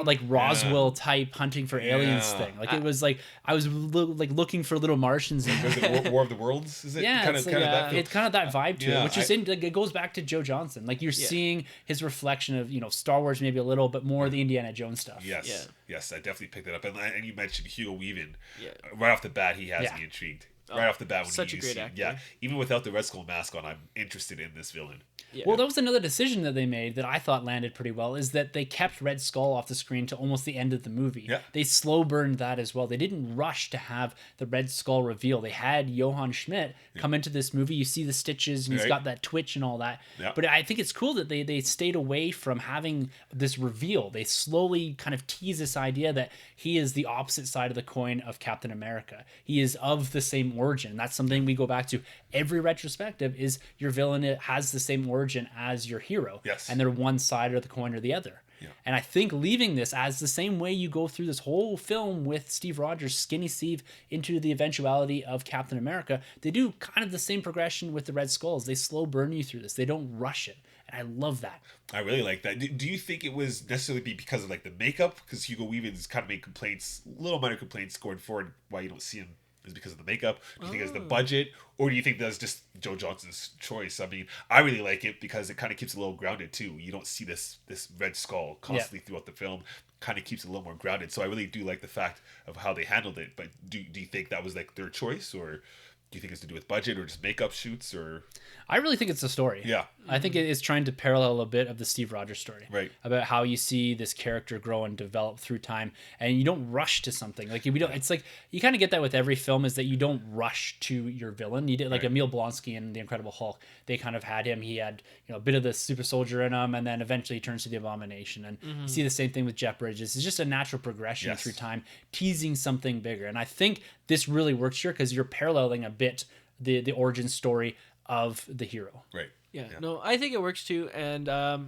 like Roswell type hunting for aliens thing. Like it was like I was looking for little Martians. Was it War of the Worlds? Is it? Yeah, kind it's of that. it's kind of that vibe to it, which is in. like, it goes back to Joe Johnson. Like you're seeing his reflection of Star Wars maybe a little, but more the Indiana Jones stuff. Yes, I definitely picked it up. And you mentioned Hugo Weaving. Yeah. Right off the bat, he has me intrigued. Right off the bat, when such you a great see, actor. even without the Red Skull mask on, I'm interested in this villain. Yeah. Well, that was another decision that they made that I thought landed pretty well, is that they kept Red Skull off the screen to almost the end of the movie. Yeah. They slow burned that as well. They didn't rush to have the Red Skull reveal. They had Johann Schmidt come into this movie. You see the stitches and he's got that twitch and all that. Yeah. But I think it's cool that they stayed away from having this reveal. They slowly kind of tease this idea that he is the opposite side of the coin of Captain America. He is of the same origin. That's something we go back to every retrospective, is your villain has the same origin as your hero. Yes. And they're one side of the coin or the other. Yeah. And I think leaving this as the same way you go through this whole film with Steve Rogers, Skinny Steve, into the eventuality of Captain America, they do kind of the same progression with the Red Skulls. They slow burn you through this. They don't rush it. And I love that. I really like that. Do you think it was necessarily because of like the makeup? Because Hugo Weaving's kind of made complaints, little minor complaints going forward, why you don't see him is because of the makeup? Do you think it's the budget? Or do you think that's just Joe Johnson's choice? I mean, I really like it because it kind of keeps it a little grounded too. You don't see this Red Skull constantly throughout the film. Kind of keeps it a little more grounded. So I really do like the fact of how they handled it. But do you think that was like their choice, or do you think it's to do with budget or just makeup shoots? Or I really think it's the story. Yeah. I think it is trying to parallel a bit of the Steve Rogers story. Right. About how you see this character grow and develop through time, and you don't rush to something. Like we don't. It's like you kind of get that with every film, is that you don't rush to your villain. You did like Emil Blonsky in The Incredible Hulk. They kind of had him. He had a bit of the super soldier in him, and then eventually he turns to the Abomination. And you see the same thing with Jeff Bridges. It's just a natural progression through time, teasing something bigger. And I think this really works here because you're paralleling a bit the origin story of the hero. Right. Yeah, no, I think it works too, and I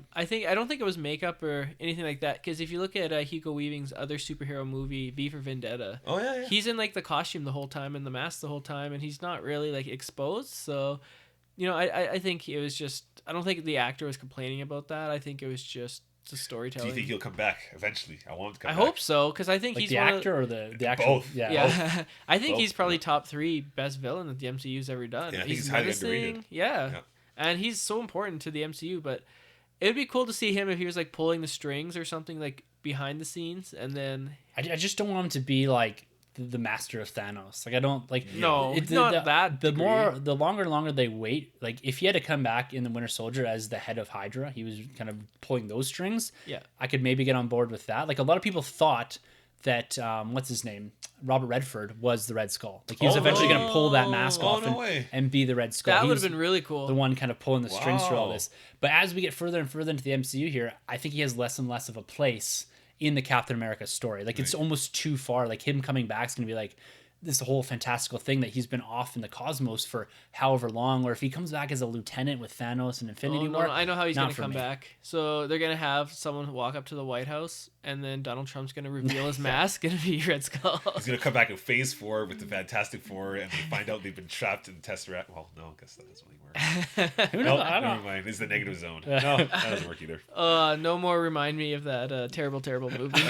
don't think it was makeup or anything like that. Because if you look at Hugo Weaving's other superhero movie, V for Vendetta, Oh yeah. he's in like the costume the whole time and the mask the whole time, and he's not really like exposed. So, I think it was just. I don't think the actor was complaining about that. I think it was just the storytelling. Do you think he'll come back eventually? I want him to come I back. hope so, because I think Like he's the actor or the actual. Both. Yeah. Yeah, I think Both, he's probably yeah. top 3 best villain that the MCU's ever done. Yeah, I think he's he's highly menacing, underrated. yeah. Yeah. And he's so important to the MCU. But it'd be cool to see him if he was like pulling the strings or something like behind the scenes, and then I just don't want him to be like the master of Thanos. Like I don't like. No, not that The degree. the longer and longer they wait, like if he had to come back in the Winter Soldier as the head of Hydra, he was kind of pulling those strings. Yeah. I could maybe get on board with that. Like a lot of people thought that what's his name, Robert Redford was the Red Skull. Like he was Oh, eventually no. going to pull that mask Oh, off no way. and be the Red Skull. that He would was have been really cool. the one kind of pulling the strings for all Wow. this. But as we get further and further into the MCU here, I think he has less and less of a place in the Captain America story. Like it's almost too far. Like him coming back is going to be like this whole fantastical thing that he's been off in the cosmos for however long. Or if he comes back as a lieutenant with Thanos and Infinity No, War, I know how he's not going to for come me. back. So they're going to have someone walk up to the White House, and then Donald Trump's going to reveal his mask and be Red Skull. He's gonna come back in Phase 4 with the Fantastic Four, and they find out they've been trapped in the Tesseract. Well, no, I guess that doesn't really work. Who No, knows? I don't never know. mind. It's the negative zone. No, that doesn't work either. No more remind me of that terrible, terrible movie.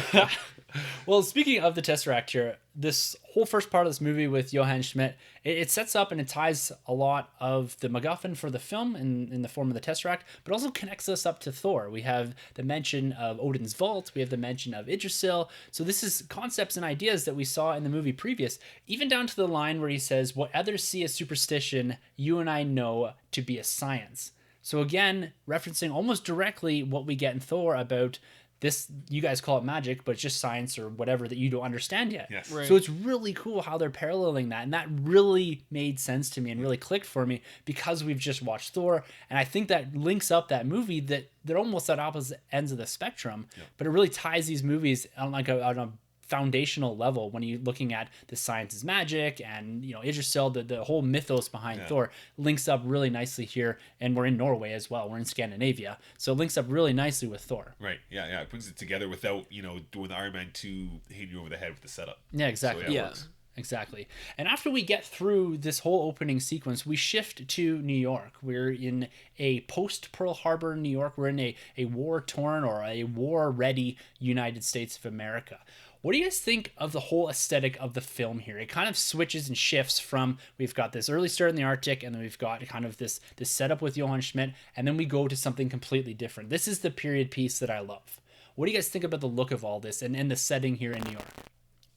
Well, speaking of the Tesseract here, this whole first part of this movie with Johann Schmidt, it sets up and it ties a lot of the MacGuffin for the film in the form of the Tesseract, but also connects us up to Thor. We have the mention of Odin's Vault, we have the mention of Yggdrasil. So this is concepts and ideas that we saw in the movie previous, even down to the line where he says, "What others see as superstition, you and I know to be a science." So again, referencing almost directly what we get in Thor about this, you guys call it magic, but it's just science or whatever that you don't understand yet. Yes. Right. So it's really cool how they're paralleling that. And that really made sense to me and really clicked for me because we've just watched Thor. And I think that links up that movie that they're almost at opposite ends of the spectrum, but it really ties these movies on on a foundational level when you're looking at the science is magic and Yggdrasil, the whole mythos behind Thor links up really nicely here. And we're in Norway as well, we're in Scandinavia, so it links up really nicely with Thor. Right. Yeah. It brings it together without doing the Iron Man 2 hitting you over the head with the setup. Yeah, exactly. So, it Yeah. works. Exactly. And after we get through this whole opening sequence, we shift to New York. We're in a post-Pearl Harbor New York. We're in a war-torn or a war-ready United States of America. What do you guys think of the whole aesthetic of the film here? It kind of switches and shifts from, we've got this early start in the Arctic, and then we've got kind of this setup with Johann Schmidt, and then we go to something completely different. This is the period piece that I love. What do you guys think about the look of all this and the setting here in New York?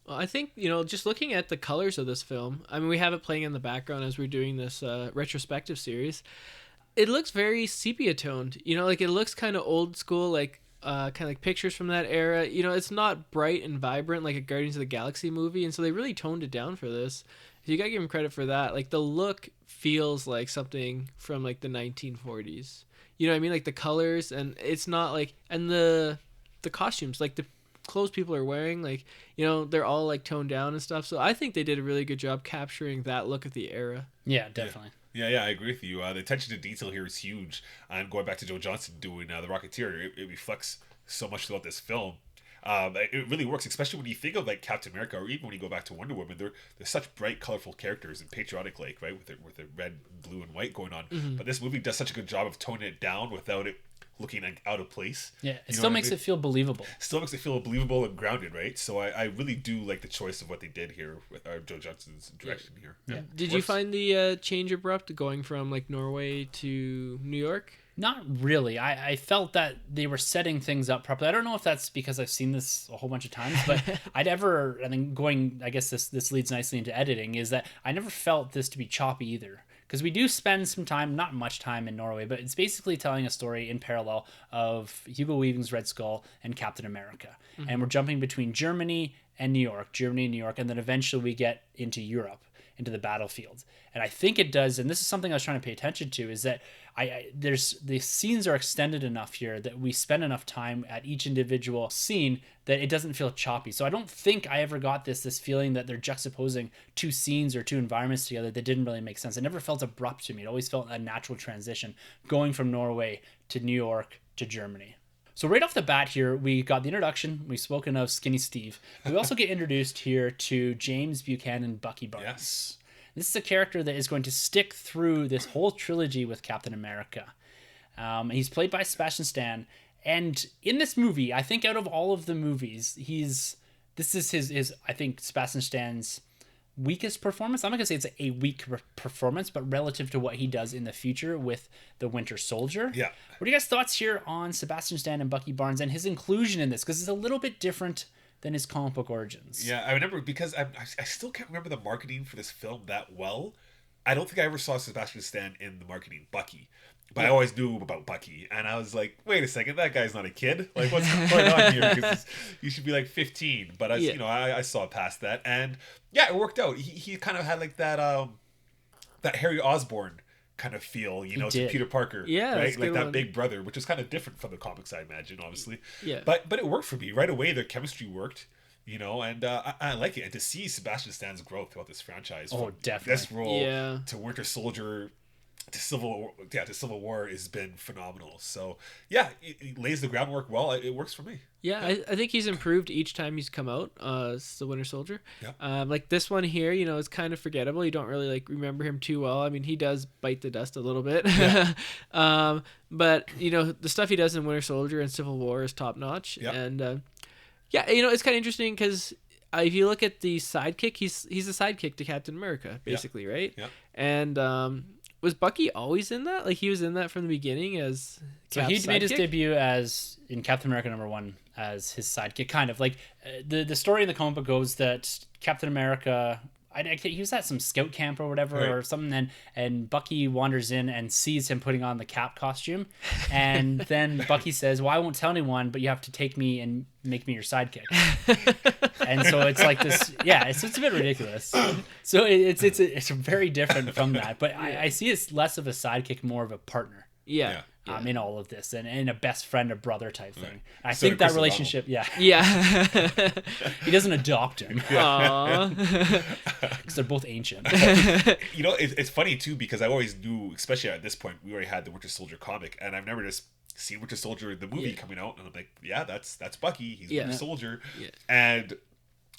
Well, I think, just looking at the colors of this film, I mean, we have it playing in the background as we're doing this retrospective series. It looks very sepia toned, like it looks kind of old school, like kind of like pictures from that era. It's not bright and vibrant like a Guardians of the Galaxy movie, and so they really toned it down for this. You gotta give them credit for that. Like the look feels like something from like the 1940s. You know what I mean? Like the colors, and it's not like, and the costumes, like the clothes people are wearing, like they're all like toned down and stuff. So I think they did a really good job capturing that look of the era. Yeah, definitely. Yeah, I agree with you. The attention to detail here is huge. And going back to Joe Johnston doing The Rocketeer, it reflects so much throughout this film. It really works, especially when you think of like Captain America, or even when you go back to Wonder Woman. They're such bright, colorful characters and patriotic, like right with the red, blue, and white going on. Mm-hmm. But this movie does such a good job of toning it down without it looking like out of place. Yeah, it You know still what I makes mean? it feel believable. Still makes it feel believable and grounded, right? So I really do like the choice of what they did here with Joe Johnston's direction here. Yeah. Did you find the change abrupt going from like Norway to New York? Not really. I felt that they were setting things up properly. I don't know if that's because I've seen this a whole bunch of times, but I guess this leads nicely into editing, is that I never felt this to be choppy either. Because we do spend some time, not much time in Norway, but it's basically telling a story in parallel of Hugo Weaving's Red Skull and Captain America. Mm-hmm. And we're jumping between Germany and New York, and then eventually we get into Europe. into the battlefield. And I think it does, and this is something I was trying to pay attention to, is that there's the scenes are extended enough here that we spend enough time at each individual scene that it doesn't feel choppy. So I don't think I ever got this feeling that they're juxtaposing two scenes or two environments together that didn't really make sense. It never felt abrupt to me. It always felt a natural transition going from Norway to New York to Germany. So right off the bat here, we got the introduction. We've spoken of Skinny Steve. We also get introduced here to James Buchanan Bucky Barnes. Yes. This is a character that is going to stick through this whole trilogy with Captain America. He's played by Sebastian Stan. And in this movie, I think out of all of the movies, this is his I think Sebastian Stan's weakest performance. I'm not gonna say it's a weak performance, but relative to what he does in the future with the Winter Soldier. Yeah. What are you guys' thoughts here on Sebastian Stan and Bucky Barnes and his inclusion in this? Because it's a little bit different than his comic book origins. Yeah, I remember, because I still can't remember the marketing for this film that well. I don't think I ever saw Sebastian Stan in the marketing Bucky, but I always knew about Bucky, and I was like, wait a second, that guy's not a kid. Like, what's going on here? Because you should be like 15. But I saw past that, and yeah, it worked out. He kind of had like that Harry Osborn kind of feel, to Peter Parker. Yeah, right, like that one. big brother, which is kind of different from the comics, I imagine, obviously. Yeah, but it worked for me right away. Their chemistry worked. And I like it. And to see Sebastian Stan's growth throughout this franchise, from definitely this role to Winter Soldier to Civil War has been phenomenal. So yeah, it lays the groundwork well. It works for me. Yeah, I think he's improved each time he's come out as the Winter Soldier. Yeah. Like this one here, is kind of forgettable. You don't really remember him too well. I mean, he does bite the dust a little bit. Yeah. But the stuff he does in Winter Soldier and Civil War is top notch. Yeah. And it's kind of interesting because if you look at the sidekick, he's a sidekick to Captain America, basically, right? Yeah. And was Bucky always in that? Like, he was in that from the beginning as Cap's Cap's he made his sidekick? debut as in Captain America #1 as his sidekick, kind of like the story in the comic book goes that Captain America, he was at some scout camp or whatever, right, or something, and Bucky wanders in and sees him putting on the Cap costume, and then Bucky says, "Well, I won't tell anyone, but you have to take me and make me your sidekick." And so it's like this, it's a bit ridiculous. So it's very different from that, but I see it's less of a sidekick, more of a partner. Yeah. In all of this, and a best friend, a brother type thing. Right. I So think that Chris relationship, Yeah. he doesn't adopt him Aww. because they're both ancient. It's funny too, because I always knew, especially at this point, we already had the Winter Soldier comic, and I've never just seen Winter Soldier the movie coming out, and I'm like, yeah, that's Bucky. He's Winter Soldier. Yeah. And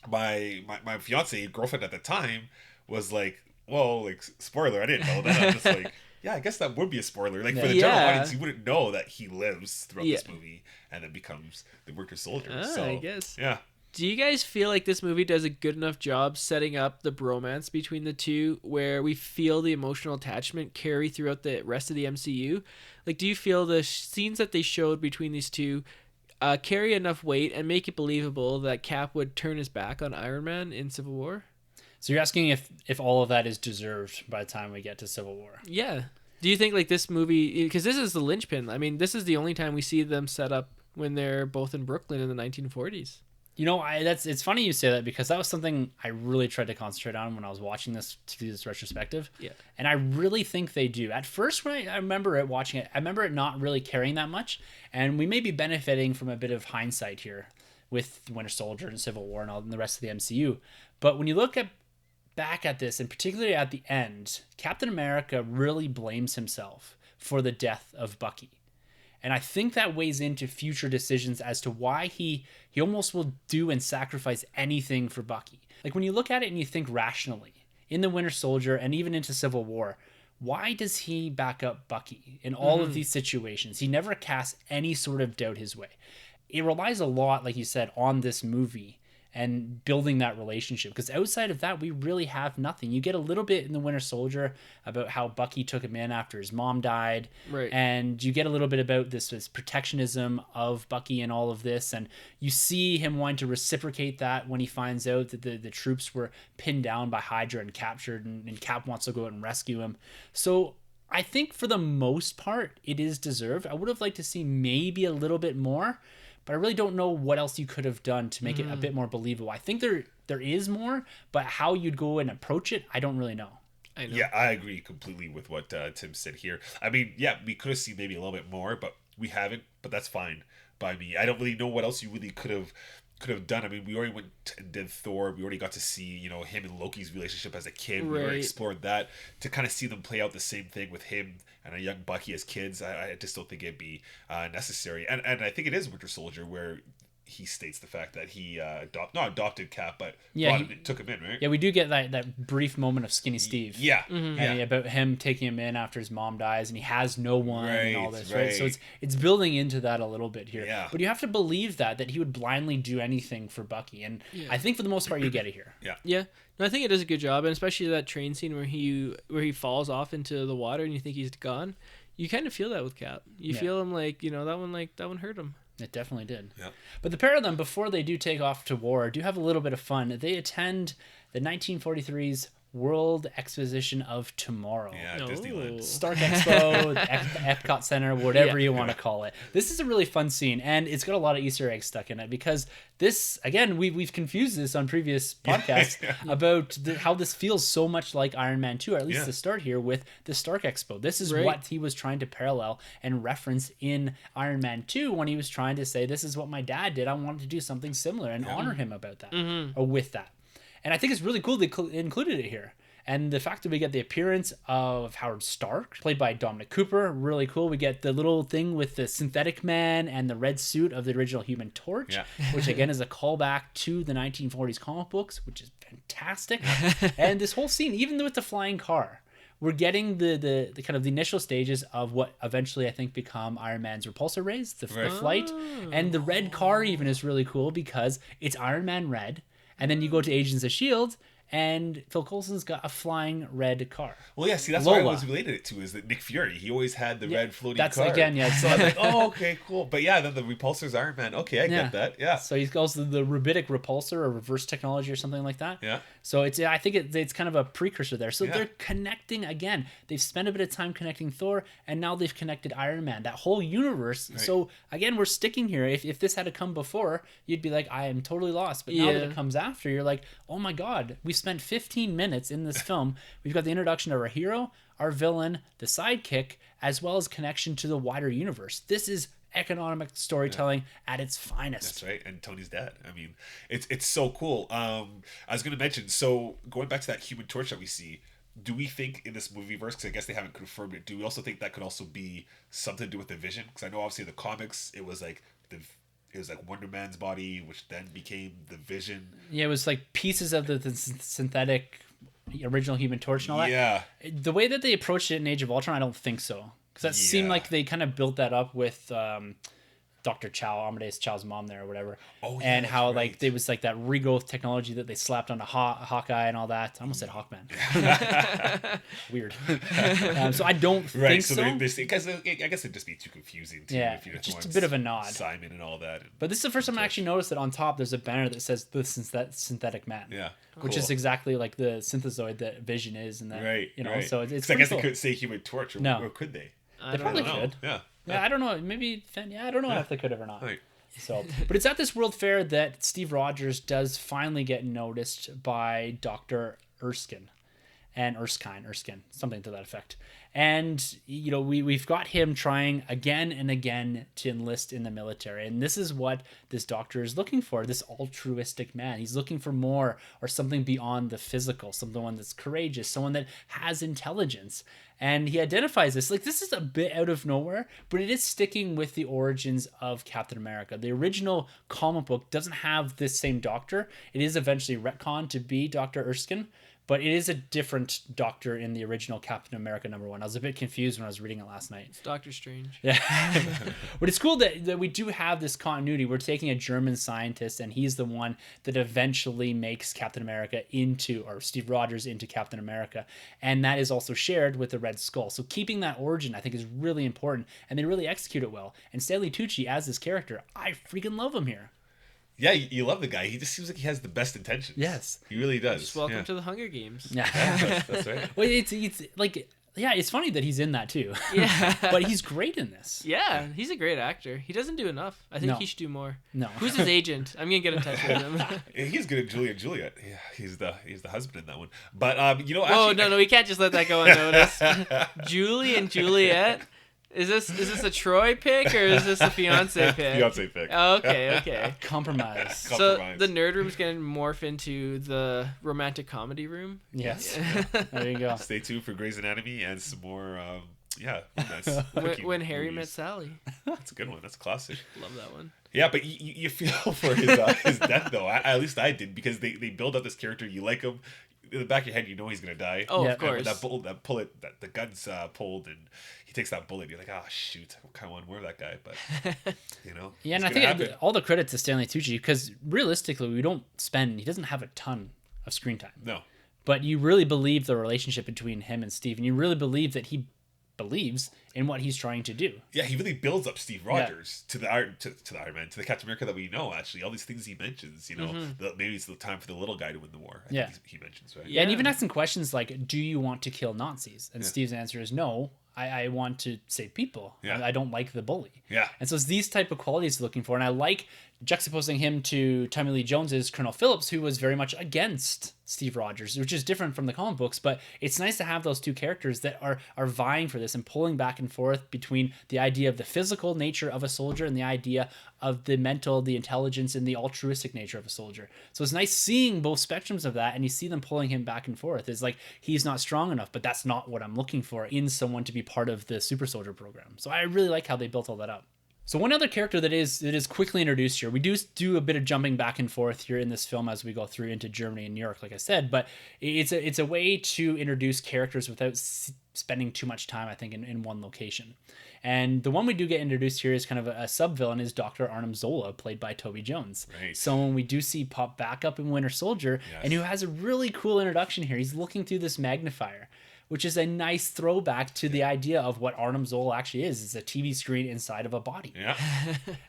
my fiance, girlfriend at the time, was like, "Whoa, like, spoiler! I didn't know that." I'm just like, yeah, I guess that would be a spoiler. Like, for the general audience, you wouldn't know that he lives throughout this movie and then becomes the Winter Soldier. So I guess. Yeah. Do you guys feel like this movie does a good enough job setting up the bromance between the two, where we feel the emotional attachment carry throughout the rest of the MCU? Like, do you feel the scenes that they showed between these two carry enough weight and make it believable that Cap would turn his back on Iron Man in Civil War? So you're asking if all of that is deserved by the time we get to Civil War? Yeah. Do you think like this movie, because this is the linchpin, I mean, this is the only time we see them set up when they're both in Brooklyn in the 1940s. It's funny you say that, because that was something I really tried to concentrate on when I was watching this, to do this retrospective. Yeah. And I really think they do. At first, when I remember watching it, I remember it not really carrying that much, and we may be benefiting from a bit of hindsight here with the Winter Soldier and Civil War and the rest of the MCU. But when you look back at this, and particularly at the end, Captain America really blames himself for the death of Bucky. And I think that weighs into future decisions as to why he almost will do and sacrifice anything for Bucky. Like, when you look at it and you think rationally, in the Winter Soldier and even into Civil War, why does he back up Bucky in all of these situations? He never casts any sort of doubt his way. It relies a lot, like you said, on this movie and building that relationship, because outside of that, we really have nothing. You get a little bit in the Winter Soldier about how Bucky took him in after his mom died, right? And you get a little bit about this protectionism of Bucky and all of this, and you see him wanting to reciprocate that when he finds out that the troops were pinned down by Hydra and captured, and Cap wants to go out and rescue him. So I think for the most part, it is deserved. I would have liked to see maybe a little bit more, but I really don't know what else you could have done to make it a bit more believable. I think there is more, but how you'd go and approach it, I don't really know. I know. Yeah, I agree completely with what Tim said here. I mean, yeah, we could have seen maybe a little bit more, but we haven't. But that's fine by me. I don't really know what else you really could have done. I mean, we already went and did Thor. We already got to see, him and Loki's relationship as a kid. We already explored that. To kind of see them play out the same thing with him and a young Bucky as kids, I just don't think it'd be necessary. And I think it is Winter Soldier where he states the fact that he not adopted Cap, but took him in, right? Yeah, we do get that brief moment of Skinny Steve. Yeah, and about him taking him in after his mom dies, and he has no one and all this, right? So it's building into that a little bit here. Yeah. But you have to believe that he would blindly do anything for Bucky, and I think for the most part you get it here. Yeah. No, I think it does a good job, and especially that train scene where he falls off into the water and you think he's gone. You kind of feel that with Cap. You feel him that one hurt him. It definitely did. Yeah. But the pair of them, before they do take off to war, do have a little bit of fun. They attend the 1943's World Exposition of Tomorrow. Yeah, Disneyland. Stark Expo, Epcot Center, whatever you want to call it. This is a really fun scene, and it's got a lot of Easter eggs stuck in it because this, again, we've confused this on previous podcasts about how this feels so much like Iron Man 2, or at least the start here with the Stark Expo. This is what he was trying to parallel and reference in Iron Man 2 when he was trying to say, this is what my dad did. I wanted to do something similar and honor him about that, or with that. And I think it's really cool they included it here. And the fact that we get the appearance of Howard Stark, played by Dominic Cooper, really cool. We get the little thing with the synthetic man and the red suit of the original Human Torch, which again is a callback to the 1940s comic books, which is fantastic. And this whole scene, even with the flying car, we're getting the kind of the initial stages of what eventually I think become Iron Man's repulsor rays, the flight. And the red car even is really cool because it's Iron Man red. And then you go to Agents of S.H.I.E.L.D., and Phil Coulson's got a flying red car. Well, yeah, see, that's what I was related it to, is that Nick Fury, he always had the red floating car. That's, again, So I'm like, oh, okay, cool. But yeah, then the repulsor's Iron Man. Okay, I get that, yeah. So he's also the rubidic repulsor, or reverse technology, or something like that. Yeah. So I think it's kind of a precursor there. So they're connecting again. They've spent a bit of time connecting Thor, and now they've connected Iron Man, that whole universe. Right. So again, we're sticking here. If this had to come before, you'd be like, I am totally lost. But now that it comes after, you're like, oh my God, we spent 15 minutes in this film. We've got the introduction of our hero, our villain, the sidekick, as well as connection to the wider universe. This is economic storytelling at its finest. That's right. And Tony's dad. I mean, it's so cool. I was going to mention, so going back to that Human Torch that we see, do we think in this movie verse, because I guess they haven't confirmed it, do we also think that could also be something to do with the Vision? Because I know obviously in the comics it was like Wonder Man's body, which then became the Vision. Yeah, it was like pieces of the synthetic original Human Torch and all that. Yeah. The way that they approached it in Age of Ultron, I don't think so. Because that seemed like they kind of built that up with Dr. Chow, Amadeus Chow's mom there or whatever. Oh, yeah, and how like there was like that regrowth technology that they slapped onto Hawkeye and all that. I almost said Hawkman. Weird. So I don't think so. I guess it'd just be too confusing. If you just a bit of a nod. Simon and all that. But this is the first time I actually noticed that on top there's a banner that says the synthetic man. Yeah. Which is exactly like the synthezoid that Vision is, and that so it's. I guess they couldn't say Human Torch, or could they? They probably could. Yeah. Yeah, I don't know. Maybe. I don't know if they could have or not. Right. So, but it's at this World Fair that Steve Rogers does finally get noticed by Dr. Erskine, something to that effect. And we've got him trying again and again to enlist in the military, and this is what this doctor is looking for. This altruistic man. He's looking for more, or something beyond the physical. Someone that's courageous, someone that has intelligence. And he identifies this. Like, this is a bit out of nowhere, but it is sticking with the origins of Captain America. The original comic book doesn't have this same doctor. It is eventually retconned to be Dr. Erskine, but it is a different doctor in the original Captain America #1. I was a bit confused when I was reading it last night. It's Doctor Strange. Yeah. But it's cool that we do have this continuity. We're taking a German scientist, and he's the one that eventually makes Captain America or Steve Rogers into Captain America. And that is also shared with the Red Skull. So keeping that origin, I think, is really important. And they really execute it well. And Stanley Tucci, as this character, I freaking love him here. Yeah, you love the guy. He just seems like he has the best intentions. Yes. He really does. Just welcome to the Hunger Games. Yeah. That's right. Well, it's like Yeah, it's funny that he's in that too. Yeah. But he's great in this. Yeah, he's a great actor. He doesn't do enough. I think No. he should do more. No. Who's his agent? I'm gonna get in touch with him. Yeah, he's good at Julia and Juliet. Yeah, he's the husband in that one. But Oh actually, no, we can't just let that go unnoticed. Julie and Juliet. Is this a Troy pick or is this a fiance pick? Fiance pick. Oh, okay. Compromise. So the nerd room's gonna morph into the romantic comedy room. Yes. There you go. Stay tuned for Grey's Anatomy and some more. Romance. When Harry met movies. Sally. That's a good one. That's a classic. Love that one. Yeah, but you feel for his death though. At least I did, because they build up this character. You like him. In the back of your head, you know he's gonna die. Oh, Yeah. of course. And when the gun's pulled, and he takes that bullet. You're like, oh shoot, I kind of want more of that guy, but Yeah, and it's I gonna think happen. all the credit to Stanley Tucci, because realistically, he doesn't have a ton of screen time. No. But you really believe the relationship between him and Steve, and you really believe that he believes in what he's trying to do. Yeah, he really builds up Steve Rogers to the Iron Man, to the Captain America that we know. Actually, all these things he mentions, maybe it's the time for the little guy to win the war. I think he mentions, right? Yeah, and even asking questions like, "Do you want to kill Nazis?" And Steve's answer is, "No, I want to save people. Yeah. I don't like the bully." Yeah. And so it's these type of qualities he's looking for, and I like juxtaposing him to Tommy Lee Jones's Colonel Phillips, who was very much against Steve Rogers, which is different from the comic books, but it's nice to have those two characters that are vying for this and pulling back and forth between the idea of the physical nature of a soldier and the idea of the mental, the intelligence, and the altruistic nature of a soldier. So it's nice seeing both spectrums of that, and you see them pulling him back and forth. It's like, he's not strong enough, but that's not what I'm looking for in someone to be part of the super soldier program. So I really like how they built all that up. So one other character that is quickly introduced here, we do a bit of jumping back and forth here in this film as we go through into Germany and New York, like I said, but it's a way to introduce characters without spending too much time, I think, in one location. And the one we do get introduced here is kind of a sub-villain, is Dr. Arnim Zola, played by Toby Jones. Right. Someone we do see pop back up in Winter Soldier, and who has a really cool introduction here. He's looking through this magnifier, which is a nice throwback to the idea of what Arnim Zola actually is. It's a TV screen inside of a body. Yeah.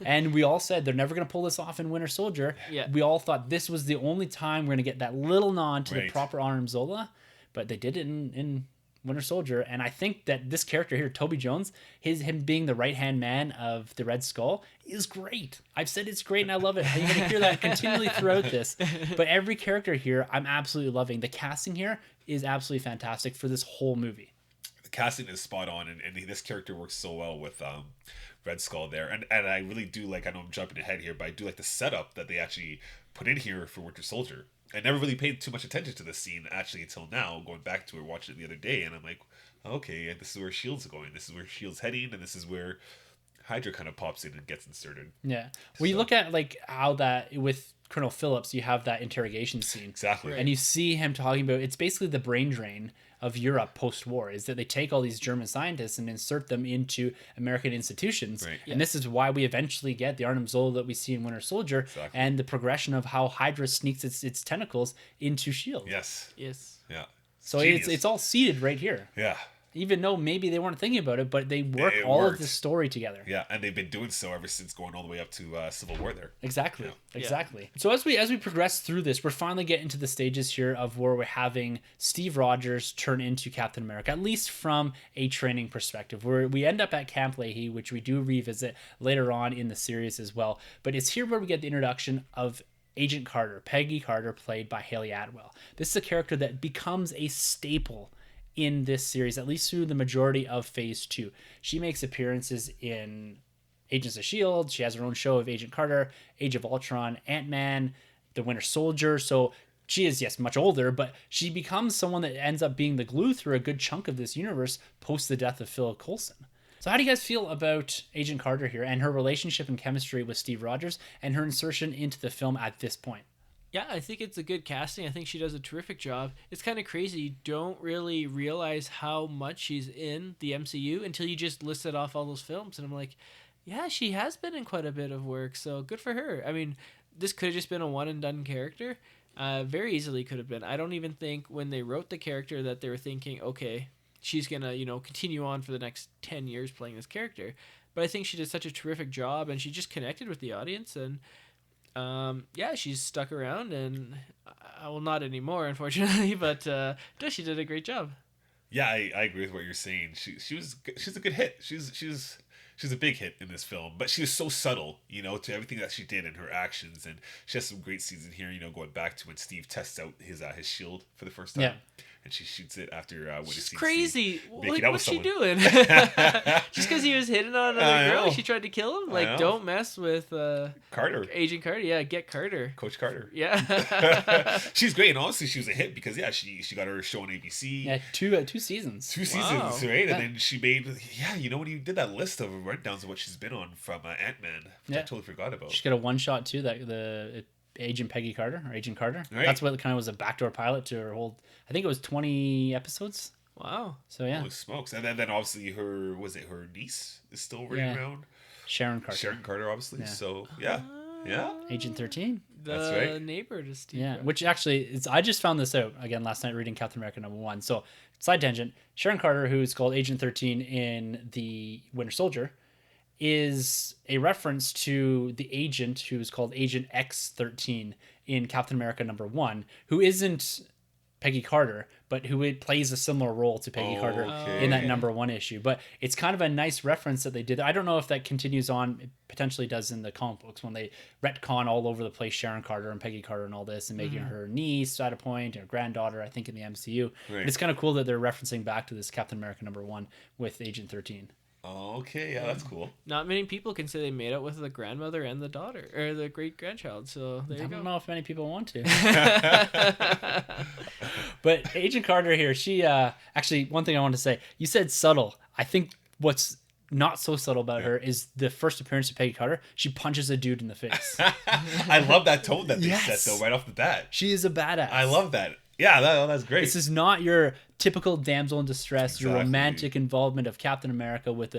And we all said they're never going to pull this off in Winter Soldier. Yeah. We all thought this was the only time we're going to get that little nod to the Right. proper Arnim Zola, but they did it in Winter Soldier. And I think that this character here, Toby Jones, him being the right-hand man of the Red Skull, is great. I've said it's great and I love it. You're going to hear that continually throughout this. But every character here, I'm absolutely loving. The casting here is absolutely fantastic for this whole movie. The casting is spot on, and this character works so well with Red Skull there. And I really do like, I know I'm jumping ahead here, but I do like the setup that they actually put in here for Winter Soldier. I never really paid too much attention to this scene actually until now, going back to it, watching it the other day, and I'm like, okay, this is where S.H.I.E.L.D.'s going. This is where S.H.I.E.L.D.'s heading, and this is where Hydra kind of pops in and gets inserted. Yeah. Well, you look at like how that with Colonel Phillips, you have that interrogation scene. Exactly. And you see him talking about, it's basically the brain drain of Europe post-war, is that they take all these German scientists and insert them into American institutions. Right. And this is why we eventually get the Arnim Zola that we see in Winter Soldier, and the progression of how Hydra sneaks its tentacles into S.H.I.E.L.D. Yes. Yes. Yeah. So Genius. it's all seeded right here. Yeah. Even though maybe they weren't thinking about it, but they work It all of worked. this story together. Yeah, and they've been doing so ever since, going all the way up to Civil War there. Exactly. Yeah. Exactly. So as we progress through this, we're finally getting to the stages here of where we're having Steve Rogers turn into Captain America, at least from a training perspective, where we end up at Camp Leahy, which we do revisit later on in the series as well. But it's here where we get the introduction of Agent Carter, Peggy Carter, played by Haley Atwell. This is a character that becomes a staple in this series, at least through the majority of Phase 2. She makes appearances in Agents of S.H.I.E.L.D. She has her own show of Agent Carter, Age of Ultron, Ant-Man, The Winter Soldier. So she is, yes, much older, but she becomes someone that ends up being the glue through a good chunk of this universe post the death of Phil Coulson. So how do you guys feel about Agent Carter here and her relationship and chemistry with Steve Rogers and her insertion into the film at this point? Yeah, I think it's a good casting. I think she does a terrific job. It's kind of crazy. You don't really realize how much she's in the MCU until you just listed off all those films. And I'm like, yeah, she has been in quite a bit of work, so good for her. I mean, this could have just been a one-and-done character. Very easily could have been. I don't even think when they wrote the character that they were thinking, okay, she's going to, continue on for the next 10 years playing this character. But I think she did such a terrific job, and she just connected with the audience, and yeah, she's stuck around, and well, not anymore, unfortunately, but she did a great job. Yeah, I agree with what you're saying. She's a good hit. She's a big hit in this film, but she was so subtle, to everything that she did in her actions, and she has some great scenes in here. Going back to when Steve tests out his shield for the first time, Yeah. and she shoots it after witnessing She's crazy. Steve making Like, out what's with she someone. doing? Just because he was hitting on I another girl, know. she tried to kill him. I Like, know. don't mess with Carter, Agent Carter. Yeah, get Carter. Coach Carter. Yeah. She's great, and honestly, she was a hit because she got her show on ABC. Yeah, two seasons. 2 seasons, Wow. right? Yeah. And then she made, when you did that list of rundowns of what she's been on from Ant-Man, which I Yeah. totally forgot about. She got a one shot too. Agent Peggy Carter or Agent Carter. Right. That's what kind of was a backdoor pilot to her whole. I think it was 20 episodes. Wow. So yeah, Holy smokes! And then obviously her niece is still running Yeah. around. Sharon Carter. Sharon Carter, obviously. Yeah. So yeah. Agent 13. The That's right. neighbor to Steve. Yeah, Rogers. which actually is. I just found this out again last night reading Captain America #1. So side tangent: Sharon Carter, who is called Agent 13 in the Winter Soldier, is a reference to the agent who's called Agent X-13 in Captain America #1, who isn't Peggy Carter, but who plays a similar role to Peggy Carter Okay. in that #1 issue. But it's kind of a nice reference that they did. I don't know if that continues on. It potentially does in the comic books when they retcon all over the place Sharon Carter and Peggy Carter and all this and making her niece at a point or granddaughter, I think, in the MCU. Right. But it's kind of cool that they're referencing back to this Captain America #1 with Agent 13. Okay, yeah, that's cool. Not many people can say they made out with the grandmother and the daughter, or the great grandchild. So there I you don't go. know if many people want to. But Agent Carter here, she actually, one thing I want to say, you said subtle. I think what's not so subtle about her is the first appearance of Peggy Carter. She punches a dude in the face. I love that tone that they Yes. set though right off the bat. She is a badass. I love that. Yeah, that's great. This is not your typical damsel in distress, your Exactly. romantic involvement of Captain America with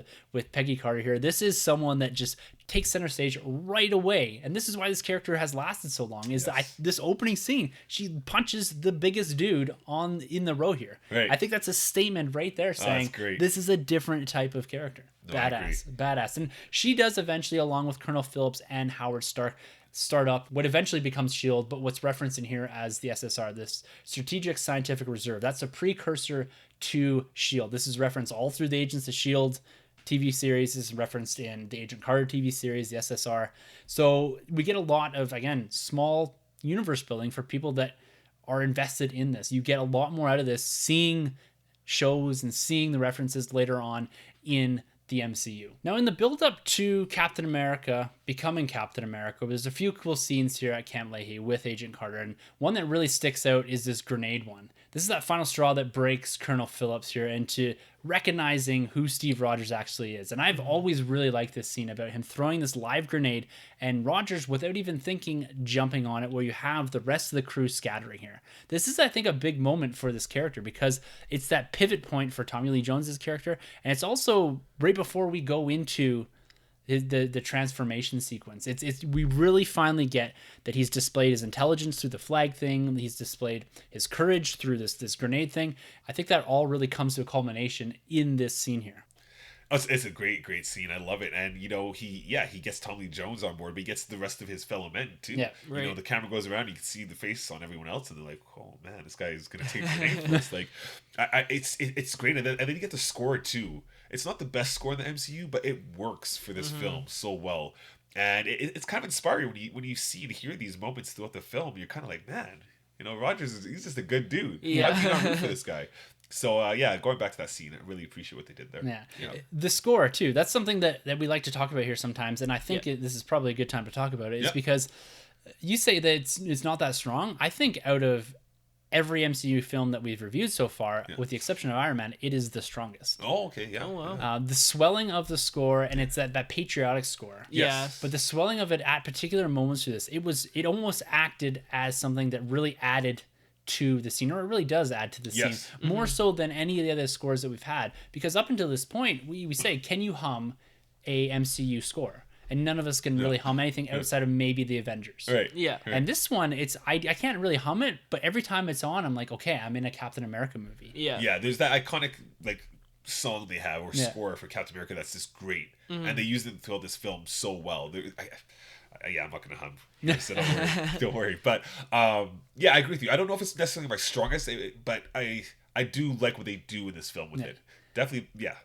Peggy Carter here. This is someone that just takes center stage right away, and this is why this character has lasted so long. Is that this opening scene, she punches the biggest dude in the row here. Right. I think that's a statement right there, saying great. this is a different type of character. No, I agree. Badass, and she does eventually, along with Colonel Phillips and Howard Stark, start up what eventually becomes SHIELD, but what's referenced in here as the SSR, this Strategic Scientific Reserve. That's a precursor to SHIELD. This is referenced all through the Agents of SHIELD TV series. This is referenced in the Agent Carter TV series, the SSR. So we get a lot of, again, small universe building for people that are invested in this. You get a lot more out of this seeing shows and seeing the references later on in the MCU. Now, in the build-up to Captain America becoming Captain America, there's a few cool scenes here at Camp Leahy with Agent Carter, and one that really sticks out is this grenade one. This is that final straw that breaks Colonel Phillips here into recognizing who Steve Rogers actually is. And I've always really liked this scene about him throwing this live grenade and Rogers, without even thinking, jumping on it, where you have the rest of the crew scattering here. This is, I think, a big moment for this character because it's that pivot point for Tommy Lee Jones's character, and it's also right before we go into the transformation sequence. It's we really finally get that he's displayed his intelligence through the flag thing. He's displayed his courage through this grenade thing. I think that all really comes to a culmination in this scene here. It's a great scene. I love it. And he gets Tommy Lee Jones on board, but he gets the rest of his fellow men too. Yeah, right. The camera goes around, you can see the face on everyone else, and they're like, "Oh man, this guy is gonna take the name for us." Like, it's great. And then you get the score too. It's not the best score in the MCU, but it works for this film so well. And it's kind of inspiring when you see and hear these moments throughout the film. You're kind of like, man, Rogers he's just a good dude. Yeah. How can you not root for this guy? So going back to that scene, I really appreciate what they did there. Yeah. The score too. That's something that we like to talk about here sometimes, and I think this is probably a good time to talk about it. Is because you say that it's not that strong. I think out of every MCU film that we've reviewed so far, with the exception of Iron Man, it is the strongest. Oh, okay, yeah. Oh, wow. The swelling of the score, and it's that patriotic score. Yes. But the swelling of it at particular moments through this, it almost acted as something that really added to the scene, or it really does add to the scene, more so than any of the other scores that we've had. Because up until this point, we say, can you hum a MCU score? And none of us can really hum anything outside of maybe the Avengers. Right. Yeah. Right. And this one, I can't really hum it, but every time it's on, I'm like, okay, I'm in a Captain America movie. Yeah. Yeah, there's that iconic song they have or score for Captain America that's just great, and they used it throughout this film so well. I'm not gonna hum. So don't worry. But I agree with you. I don't know if it's necessarily my strongest, but I I do like what they do in this film with it. Definitely, yeah.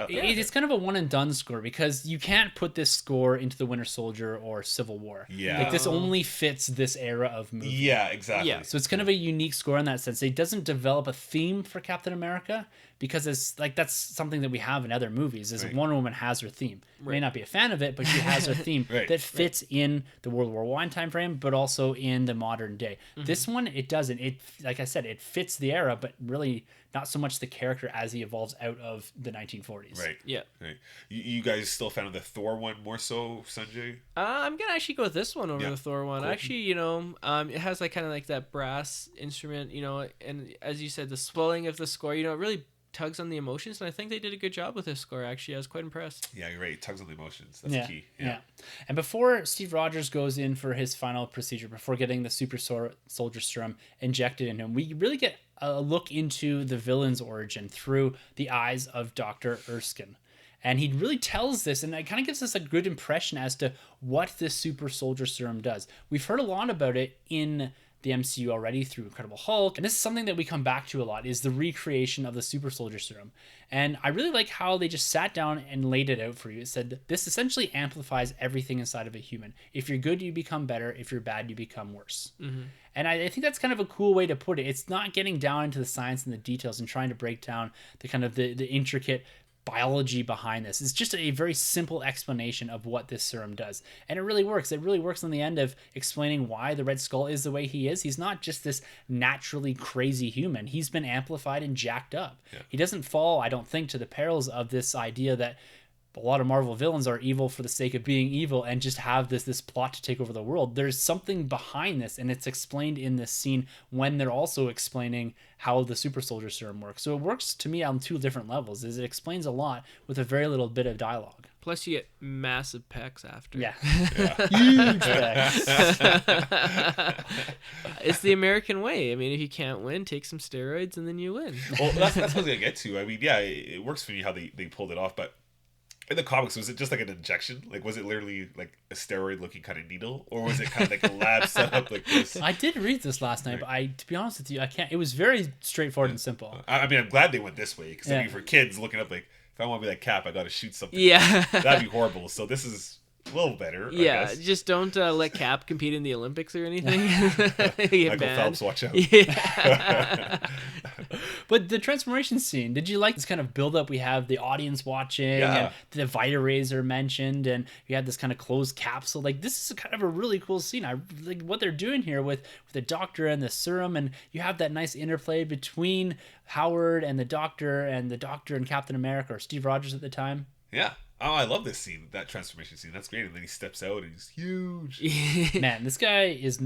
It's kind of a one and done score because you can't put this score into the Winter Soldier or Civil War. Yeah. Like this only fits this era of movie. Yeah, exactly. Yeah. So it's kind of a unique score in that sense. It doesn't develop a theme for Captain America because it's like that's something that we have in other movies. Is Wonder Woman has her theme. May not be a fan of it, but she has her theme that fits in the World War I time frame, but also in the modern day. This one, it doesn't. It, like I said, it fits the era, but really not so much the character as he evolves out of the 1940s. Right. Yeah. Right. You guys still a fan of the Thor one more so, Sunjay? I'm gonna actually go with this one over the Thor one. Cool. Actually, you know, it has like kind of like that brass instrument, you know, and as you said, the swelling of the score, you know, it really tugs on the emotions, and I think they did a good job with this score. Actually, I was quite impressed. Yeah, you're right. It tugs on the emotions. That's key. Yeah. And before Steve Rogers goes in for his final procedure, before getting the super soldier serum injected in him, we really get a look into the villain's origin through the eyes of Dr. Erskine. And he really tells this, and it kind of gives us a good impression as to what this super soldier serum does. We've heard a lot about it in the MCU already through Incredible Hulk, and this is something that we come back to a lot, is the recreation of the super soldier serum. And I really like how they just sat down and laid it out for you. It said this essentially amplifies everything inside of a human. If you're good, you become better. If you're bad, you become worse. And I think that's kind of a cool way to put it. It's not getting down into the science and the details and trying to break down the kind of the intricate biology behind this. It's just a very simple explanation of what this serum does, and it really works. It really works in the end of explaining why the Red Skull is the way he is. He's not just this naturally crazy human. He's been amplified and jacked up. He doesn't fall, I don't think, to the perils of this idea that a lot of Marvel villains are evil for the sake of being evil and just have this plot to take over the world. There's something behind this, and it's explained in this scene when they're also explaining how the super soldier serum works. So it works to me on two different levels. Is it explains a lot with a very little bit of dialogue. Plus, you get massive pecs after. Yeah. Huge pecs. It's the American way. I mean, if you can't win, take some steroids and then you win. Well, that's what I was going to get to. I mean, yeah, it works for me how they pulled it off, but in the comics, was it just like an injection? Like, was it literally like a steroid-looking kind of needle, or was it kind of like a lab setup like this? I did read this last night, but to be honest with you, I can't. It was very straightforward and simple. I mean, I'm glad they went this way because I mean, for kids looking up, like, if I want to be like Cap, I got to shoot something. Yeah, that'd be horrible. So this is a little better. Yeah, I guess. Just don't let Cap compete in the Olympics or anything. Michael Phelps, watch out. Yeah. But the transformation scene, did you like this kind of build up? We have the audience watching, and the Vita rays are mentioned, and you had this kind of closed capsule. Like, this is kind of a really cool scene. I like what they're doing here with the Doctor and the serum, and you have that nice interplay between Howard and the Doctor and Captain America, or Steve Rogers at the time. Yeah. Oh, I love this scene, that transformation scene. That's great. And then he steps out and he's huge. Man, this guy is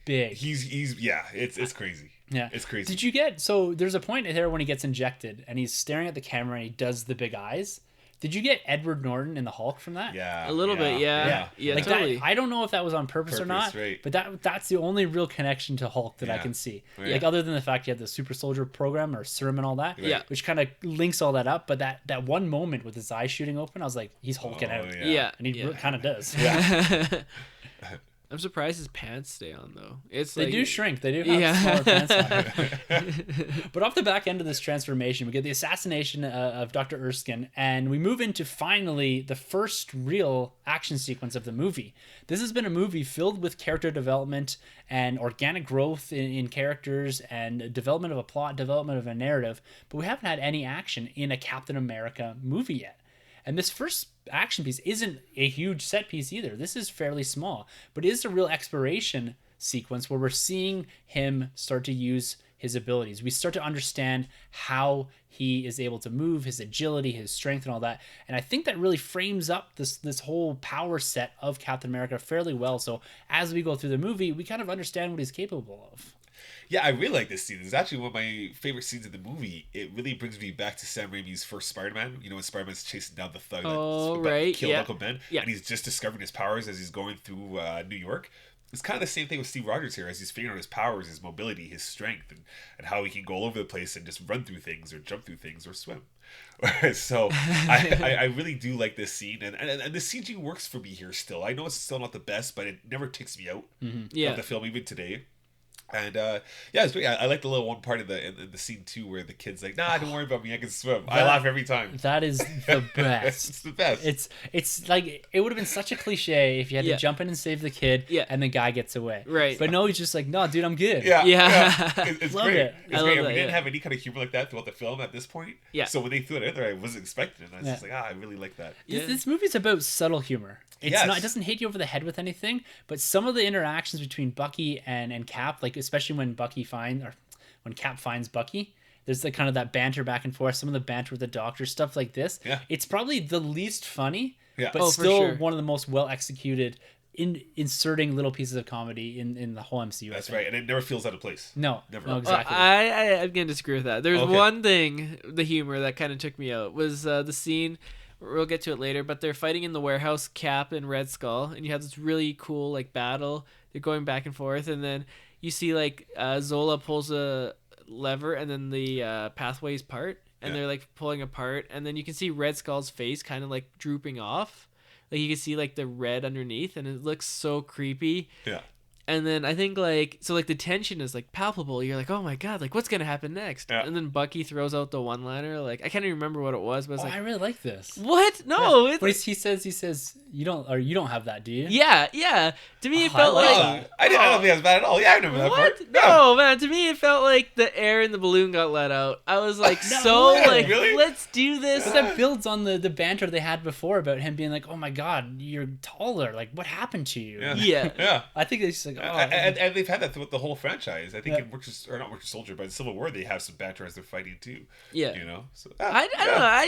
big. He's it's crazy. Yeah, it's crazy. Did you get there's a point there when he gets injected and he's staring at the camera and he does the big eyes. Did you get Edward Norton in the Hulk from that? Yeah, a little bit. Yeah, like totally. That, I don't know if that was on purpose or not, right. but that's the only real connection to Hulk that I can see. Right. Like, other than the fact you had the super soldier program or serum and all that, which kind of links all that up. But that one moment with his eyes shooting open, I was like, he's hulking out. Yeah, and he kind of does. Yeah. I'm surprised his pants stay on though. They do shrink. They do have smaller pants on. But off the back end of this transformation, we get the assassination of Dr. Erskine, and we move into finally the first real action sequence of the movie. This has been a movie filled with character development and organic growth in characters and development of a plot, development of a narrative, but we haven't had any action in a Captain America movie yet. And this first action piece isn't a huge set piece either. This is fairly small, but it is a real exploration sequence where we're seeing him start to use his abilities. We start to understand how he is able to move, his agility, his strength, and all that. And I think that really frames up this whole power set of Captain America fairly well. So as we go through the movie, we kind of understand what he's capable of. Yeah, I really like this scene. It's actually one of my favorite scenes in the movie. It really brings me back to Sam Raimi's first Spider-Man. You know, when Spider-Man's chasing down the thug that killed Uncle Ben. Yeah. And he's just discovering his powers as he's going through New York. It's kind of the same thing with Steve Rogers here, as he's figuring out his powers, his mobility, his strength, and how he can go all over the place and just run through things or jump through things or swim. So I really do like this scene, and the CG works for me here still. I know it's still not the best, but it never takes me out of the film even today. And yeah, it's great. I like the little one part of in the scene too, where the kid's like, "Nah, don't worry about me. I can swim." I laugh every time. That is the best. It's the best. It's like it would have been such a cliche if you had to jump in and save the kid, and the guy gets away. Right. But no, he's just like, "No, dude, I'm good." Yeah. It's Love great. it. It's great. We didn't have any kind of humor like that throughout the film at this point. Yeah. So when they threw it in there, I wasn't expecting it. And I was just like, I really like that. This movie's about subtle humor. It's not. It doesn't hit you over the head with anything. But some of the interactions between Bucky and Cap, like especially when when Cap finds Bucky, there's like kind of that banter back and forth. Some of the banter with the Doctor, stuff like this. Yeah. It's probably the least funny, Yeah. but for still sure. one of the most well executed in inserting little pieces of comedy in the whole MCU. That's right, and it never feels out of place. No, Never. no, exactly. I'm gonna disagree with that. There's Okay. one thing, the humor that kind of took me out was the scene. We'll get to it later, but they're fighting in the warehouse, Cap and Red Skull, and you have this really cool like battle. They're going back and forth, and then you see like Zola pulls a lever, and then the pathways part, and they're like pulling apart, and then you can see Red Skull's face kind of like drooping off. Like you can see like the red underneath, and it looks so creepy. Yeah. And then I think like the tension is like palpable. You're like, oh my god, like what's gonna happen next? Yeah. And then Bucky throws out the one-liner. Like I can't even remember what it was, but it's I like, really like this. what? No, it's But he says you don't have that, do you? yeah. To me, it I felt like like that. I don't think that's bad at all. Yeah, I remember that what? part. No, man. To me, it felt like the air in the balloon got let out. I was like, No so way. like, Really? let's do this. But that builds on the banter they had before about him being like, "Oh my God, you're taller. Like, what happened to you?" Yeah. Yeah. Yeah. I think it's just like, oh, And they've had that throughout the whole franchise. I think Yeah. in not Winter Soldier, but in Civil War, they have some banter as they're fighting too. Yeah. You know? So, I don't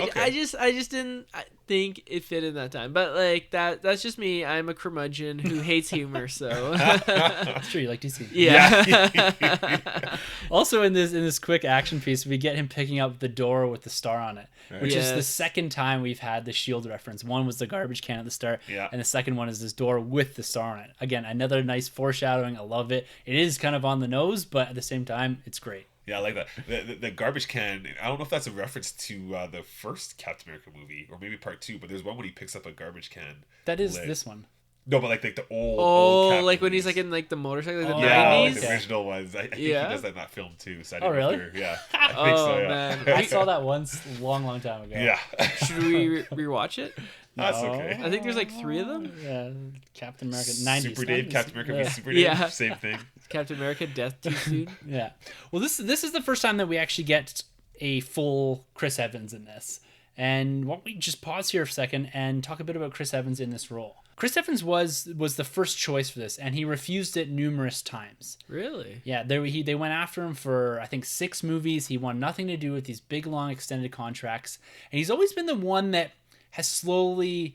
know. okay. I just didn't think it fit in that time. But like that's just me. I'm a curmudgeon who hates humor. So that's true. You like DC. yeah. Also, in this quick action piece, we get him picking up the door with the star on it, which is the Yes. second time we've had the shield reference. One was the garbage can at the start, Yeah. and the second one is this door with the star on it. Again, another nice foreshadowing. I love it. It is kind of on the nose, but at the same time, it's great. Yeah, I like that. The garbage can, I don't know if that's a reference to the first Captain America movie, or maybe part 2, but there's one when he picks up a garbage can. That is lid. this one. No, but like the old Oh, Cap like when he's movies. like in like the motorcycle, like the Oh, Yeah, like 90s. the original ones. I think Yeah. he does that in that film too. So I Oh, didn't know really? if yeah, I think so. Oh, Yeah. man. I saw that once, long time ago. Yeah. Should we rewatch it? That's No. okay. I think there's like 3 of them. Yeah, Captain America 90s. Super Dave, Captain America v Yeah. Super Dave, Yeah. same thing. Captain America, Death Too Soon. Yeah. Well, this is the first time that we actually get a full Chris Evans in this. And why don't we just pause here for a second and talk a bit about Chris Evans in this role. Chris Evans was the first choice for this, and he refused it numerous times. Really? Yeah, they went after him for, I think, 6 movies. He wanted nothing to do with these big, long, extended contracts. And he's always been the one that has slowly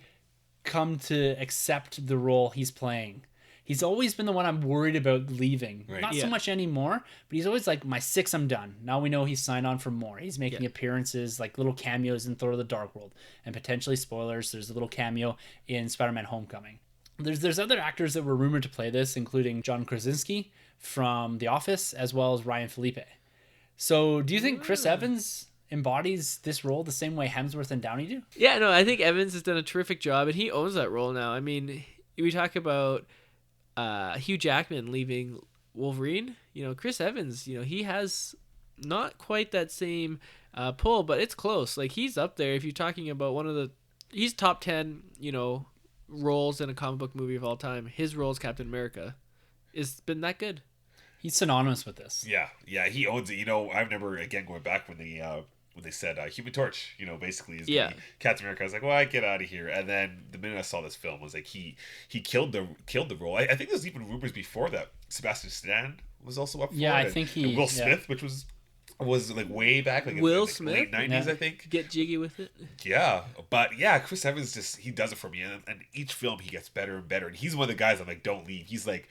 come to accept the role he's playing. He's always been the one I'm worried about leaving. Right. Not Yeah. so much anymore, but he's always like, my 6, I'm done. Now we know he's signed on for more. He's making appearances, like little cameos in Thor: The Dark World. And potentially, spoilers, there's a little cameo in Spider-Man Homecoming. There's other actors that were rumored to play this, including John Krasinski from The Office, as well as Ryan Felipe. So do you think Chris Evans embodies this role the same way Hemsworth and Downey do? Yeah, no, I think Evans has done a terrific job, and he owns that role now. I mean, we talk about Hugh Jackman leaving Wolverine. You know, Chris Evans, you know, he has not quite that same pull, but it's close. Like, he's up there. If you're talking about he's top 10, you know, roles in a comic book movie of all time. His role as Captain America has been that good. He's synonymous with this. Yeah, he owns it. You know, I remember again going back when they said Human Torch, you know, basically is Yeah. the Captain America. I was like, well, I get out of here. And then the minute I saw this film, I was like, he killed the role. I think there's even rumors before that Sebastian Stan was also up for Yeah, it. I think and he- Will yeah. Smith, which was like way back, like Will in the Smith? late 90s, Yeah. I think. Get jiggy with it. Yeah, but yeah, Chris Evans he does it for me, and each film he gets better and better. And he's one of the guys I'm like, don't leave. He's like,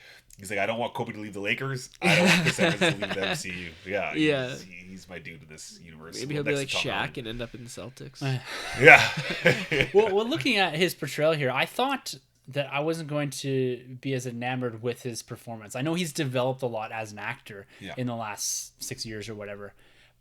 I don't want Kobe to leave the Lakers. I don't want Chris Evans to leave the MCU. Yeah, Yeah. he's my dude in this universe. Maybe he'll be like Next to Tom Shaq Holland. and end up in the Celtics. Yeah. Well, looking at his portrayal here, I thought that I wasn't going to be as enamored with his performance. I know he's developed a lot as an actor in the last 6 years or whatever.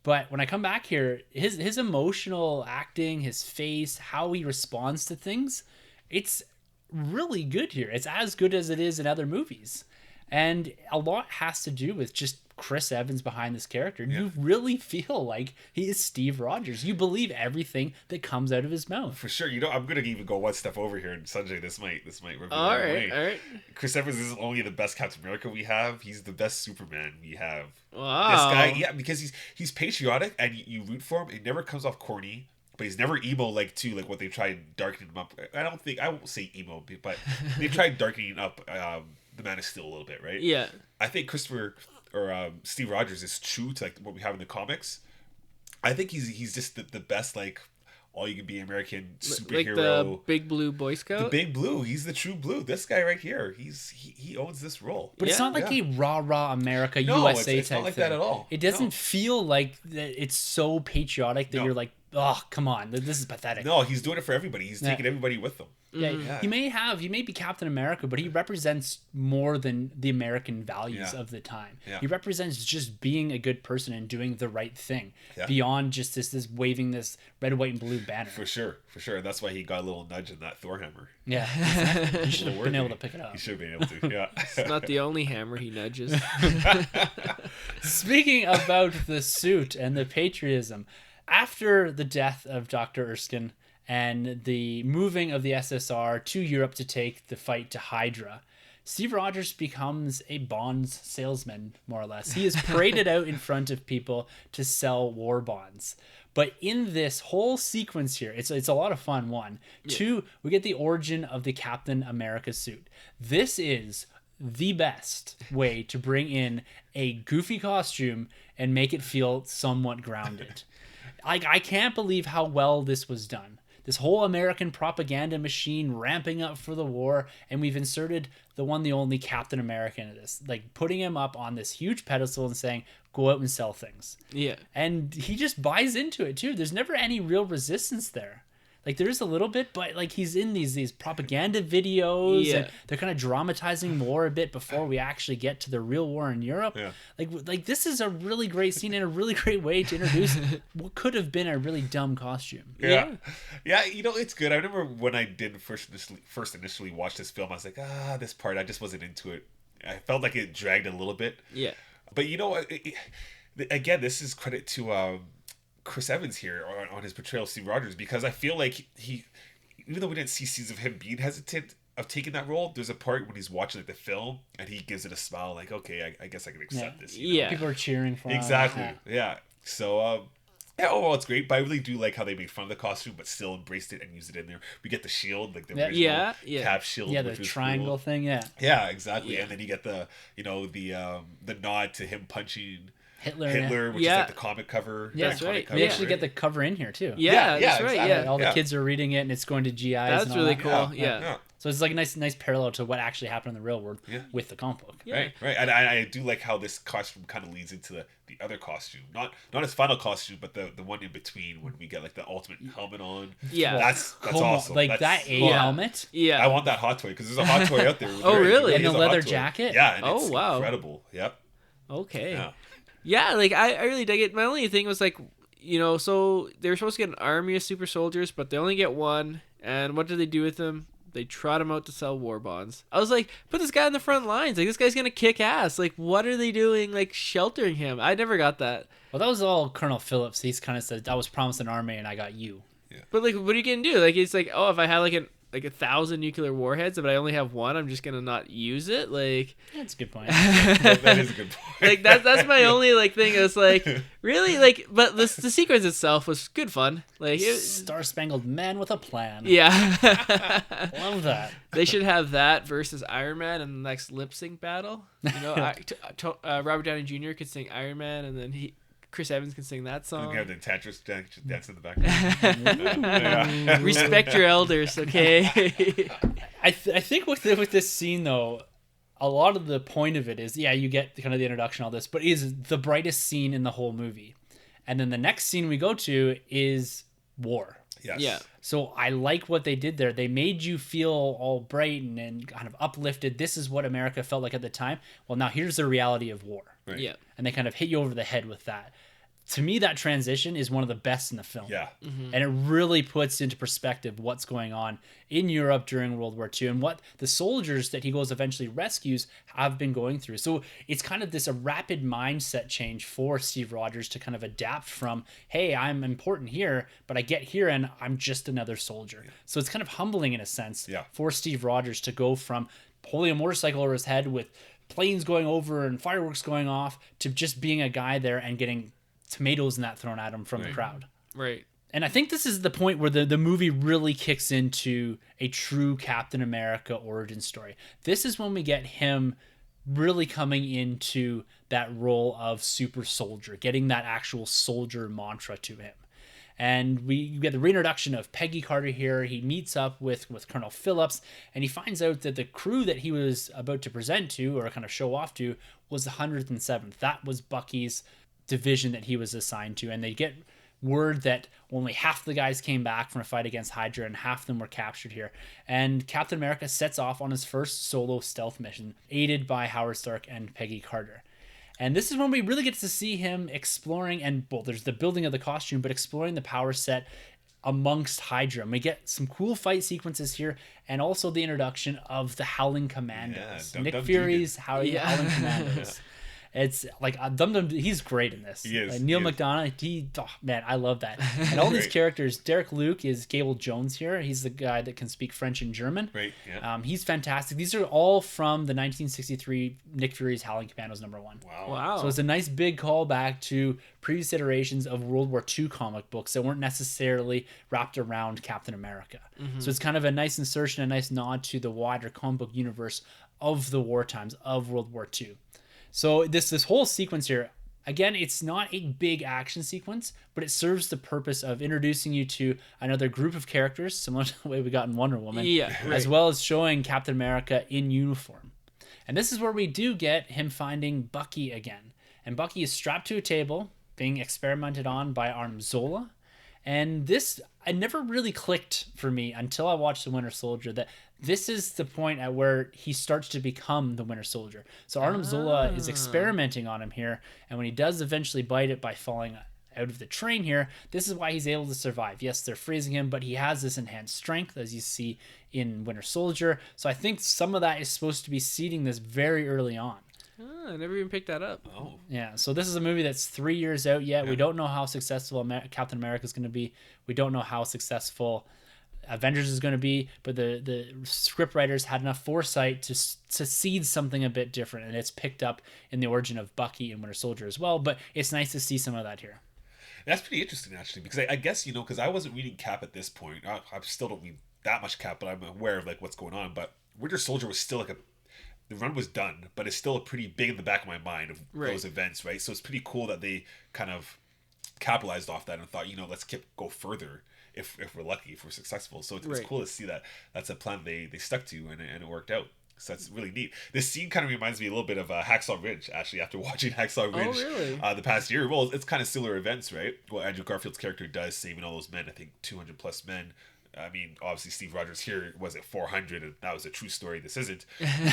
But when I come back here, his emotional acting, his face, how he responds to things, it's really good here. It's as good as it is in other movies. And a lot has to do with just Chris Evans behind this character. You really feel like he is Steve Rogers. You believe everything that comes out of his mouth. For sure. I'm gonna even go one step over here, and Sunjay, this might rub you the All wrong right, way. all right. Chris Evans isn't only the best Captain America we have; he's the best Superman we have. Wow. This guy, because he's patriotic and you root for him. It never comes off corny, but he's never emo like what they tried darkening him up. I won't say emo, but they tried darkening up the Man of Steel a little bit, right? Yeah. I think Steve Rogers is true to like what we have in the comics. I think he's just the best like all you can be American superhero. Like the Big Blue Boy Scout. The Big Blue. He's the true blue. This guy right here. He owns this role. But it's not like a rah America No, USA it's type not like thing. that at all. It doesn't feel like that. It's so patriotic that you're like, oh, come on, this is pathetic. No, he's doing it for everybody. He's taking everybody with him. Yeah, he may be Captain America, but he represents more than the American values of the time. Yeah. He represents just being a good person and doing the right thing beyond just this waving this red, white, and blue banner. For sure. That's why he got a little nudge in that Thor hammer. Yeah, he should have been able to pick it up. He should have been able to. Yeah. It's not the only hammer he nudges. Speaking about the suit and the patriotism, after the death of Dr. Erskine and the moving of the SSR to Europe to take the fight to Hydra, Steve Rogers becomes a bonds salesman, more or less. He is paraded out in front of people to sell war bonds. But in this whole sequence here, it's a lot of fun, one. Yeah. Two, we get the origin of the Captain America suit. This is the best way to bring in a goofy costume and make it feel somewhat grounded. I can't believe how well this was done. This whole American propaganda machine ramping up for the war, and we've inserted the one, the only Captain America into this, like putting him up on this huge pedestal and saying, go out and sell things. Yeah. And he just buys into it too. There's never any real resistance there. Like there is a little bit, but like he's in these propaganda videos and they're kind of dramatizing war a bit before we actually get to the real war in Europe. Yeah. Like this is a really great scene and a really great way to introduce what could have been a really dumb costume. Yeah. It's good. I remember when I did first initially watch this film, I was like, this part, I just wasn't into it. I felt like it dragged a little bit. Yeah. But you know what? Again, this is credit to Chris Evans here on his portrayal of Steve Rogers, because I feel like he, even though we didn't see scenes of him being hesitant of taking that role, there's a part when he's watching like the film and he gives it a smile, like, okay, I guess I can accept this. Yeah, people are cheering for him. Exactly. Yeah. So overall it's great, but I really do like how they made fun of the costume but still embraced it and used it in there. We get the shield, like the original cap shield, the triangle thing. Yeah, exactly. And then you get the the nod to him punching Hitler, which is like the comic cover. Yeah, that's right. We actually get the cover in here too. Yeah, that's right. Exactly. Yeah, all the kids are reading it, and it's going to GIs. That's really cool. Yeah. So it's like a nice parallel to what actually happened in the real world with the comic book. Yeah. Right. And I do like how this costume kind of leads into the other costume, not his final costume, but the one in between when we get like the ultimate helmet on. Yeah, that's awesome. Like that's helmet. Yeah, I want that hot toy because there's a hot toy out there. Oh, really? And the leather jacket. Yeah. And it's incredible. Yep. Okay. Yeah, like I really dig it. My only thing was like, so they were supposed to get an army of super soldiers, but they only get one. And what do they do with them? They trot him out to sell war bonds. I was like, put this guy in the front lines. Like, this guy's gonna kick ass. Like, what are they doing? Like, sheltering him. I never got that. Well, that was all Colonel Phillips. He's kind of said, I was promised an army and I got you. Yeah. But like, what are you gonna do? Like, it's like, oh, if I had like 1,000 nuclear warheads, but I only have one, I'm just gonna not use it. Like, that's a good point. That is a good point. Like that's my only like thing. Is like really like, but the sequence itself was good fun. Like Star Spangled Man with a plan. Yeah, love that. They should have that versus Iron Man in the next lip sync battle. Robert Downey Jr. could sing Iron Man, and then Chris Evans can sing that song. We have the Tetris dance in the background. Respect your elders, okay? I think with this scene though, a lot of the point of it is you get kind of the introduction, all this, but it is the brightest scene in the whole movie, and then the next scene we go to is war. Yes. Yeah. So I like what they did there. They made you feel all bright and kind of uplifted. This is what America felt like at the time. Well, now here's the reality of war. Right. Yeah. And they kind of hit you over the head with that. to me, that transition is one of the best in the film. Yeah. And it really puts into perspective what's going on in Europe during World War II and what the soldiers that he goes eventually rescues have been going through. So it's kind of a rapid mindset change for Steve Rogers to kind of adapt from, hey, I'm important here, but I get here and I'm just another soldier. So it's kind of humbling in a sense for Steve Rogers to go from holding a motorcycle over his head with planes going over and fireworks going off to just being a guy there and getting tomatoes and that thrown at him from the crowd. Right. And I think this is the point where the movie really kicks into a true Captain America origin story. This is when we get him really coming into that role of super soldier, getting that actual soldier mantra to him. And we get the reintroduction of Peggy Carter here. He meets up with Colonel Phillips, and he finds out that the crew that he was about to present to, or kind of show off to, was the 107th. That was Bucky's division that he was assigned to, and they get word that only half the guys came back from a fight against Hydra and half of them were captured here. And Captain America sets off on his first solo stealth mission, aided by Howard Stark and Peggy Carter. And this is when we really get to see him exploring, and well, there's the building of the costume, but exploring the power set amongst Hydra. And we get some cool fight sequences here, and also the introduction of the Howling Commandos. Nick Fury's Howling Commandos. It's like Dum Dum. He's great in this. He is. Neil McDonough. Man, I love that. And all these characters. Derek Luke is Gable Jones here. He's the guy that can speak French and German. Right. Yeah. He's fantastic. These are all from the 1963 Nick Fury's Howling Commandos #1. Wow. So it's a nice big callback to previous iterations of World War II comic books that weren't necessarily wrapped around Captain America. So it's kind of a nice insertion, a nice nod to the wider comic book universe of the war times of World War II. So this whole sequence here, again, it's not a big action sequence, but it serves the purpose of introducing you to another group of characters, similar to the way we got in Wonder Woman, as well as showing Captain America in uniform. And this is where we do get him finding Bucky again. And Bucky is strapped to a table, being experimented on by Arnim Zola. And this, I never really clicked for me until I watched The Winter Soldier that this is the point at where he starts to become the Winter Soldier. So Arnim Zola is experimenting on him here, and when he does eventually bite it by falling out of the train here, this is why he's able to survive. Yes, they're freezing him, but he has this enhanced strength, as you see in Winter Soldier. So I think some of that is supposed to be seeding this very early on. I never even picked that up. Oh. Yeah, so this is a movie that's 3 years out yet. We don't know how successful Captain America is going to be. We don't know how successful Avengers is going to be, but the script writers had enough foresight to seed something a bit different, and it's picked up in the origin of Bucky and Winter Soldier as well. But it's nice to see some of that here. That's pretty interesting, actually, because I guess, because I wasn't reading Cap at this point. I still don't read that much Cap, but I'm aware of like what's going on. But Winter Soldier was still like the run was done, but it's still pretty big in the back of my mind of those events, right? So it's pretty cool that they kind of capitalized off that and thought, let's go further if we're lucky, if we're successful. So it's cool to see that that's a plan they stuck to and it worked out. So that's really neat. This scene kind of reminds me a little bit of Hacksaw Ridge, actually, after watching Hacksaw Ridge the past year. Well, it's kind of similar events, right? Well, Andrew Garfield's character does, saving all those men, I think 200 plus men. I mean, obviously Steve Rogers here was at 400, and that was a true story. This isn't.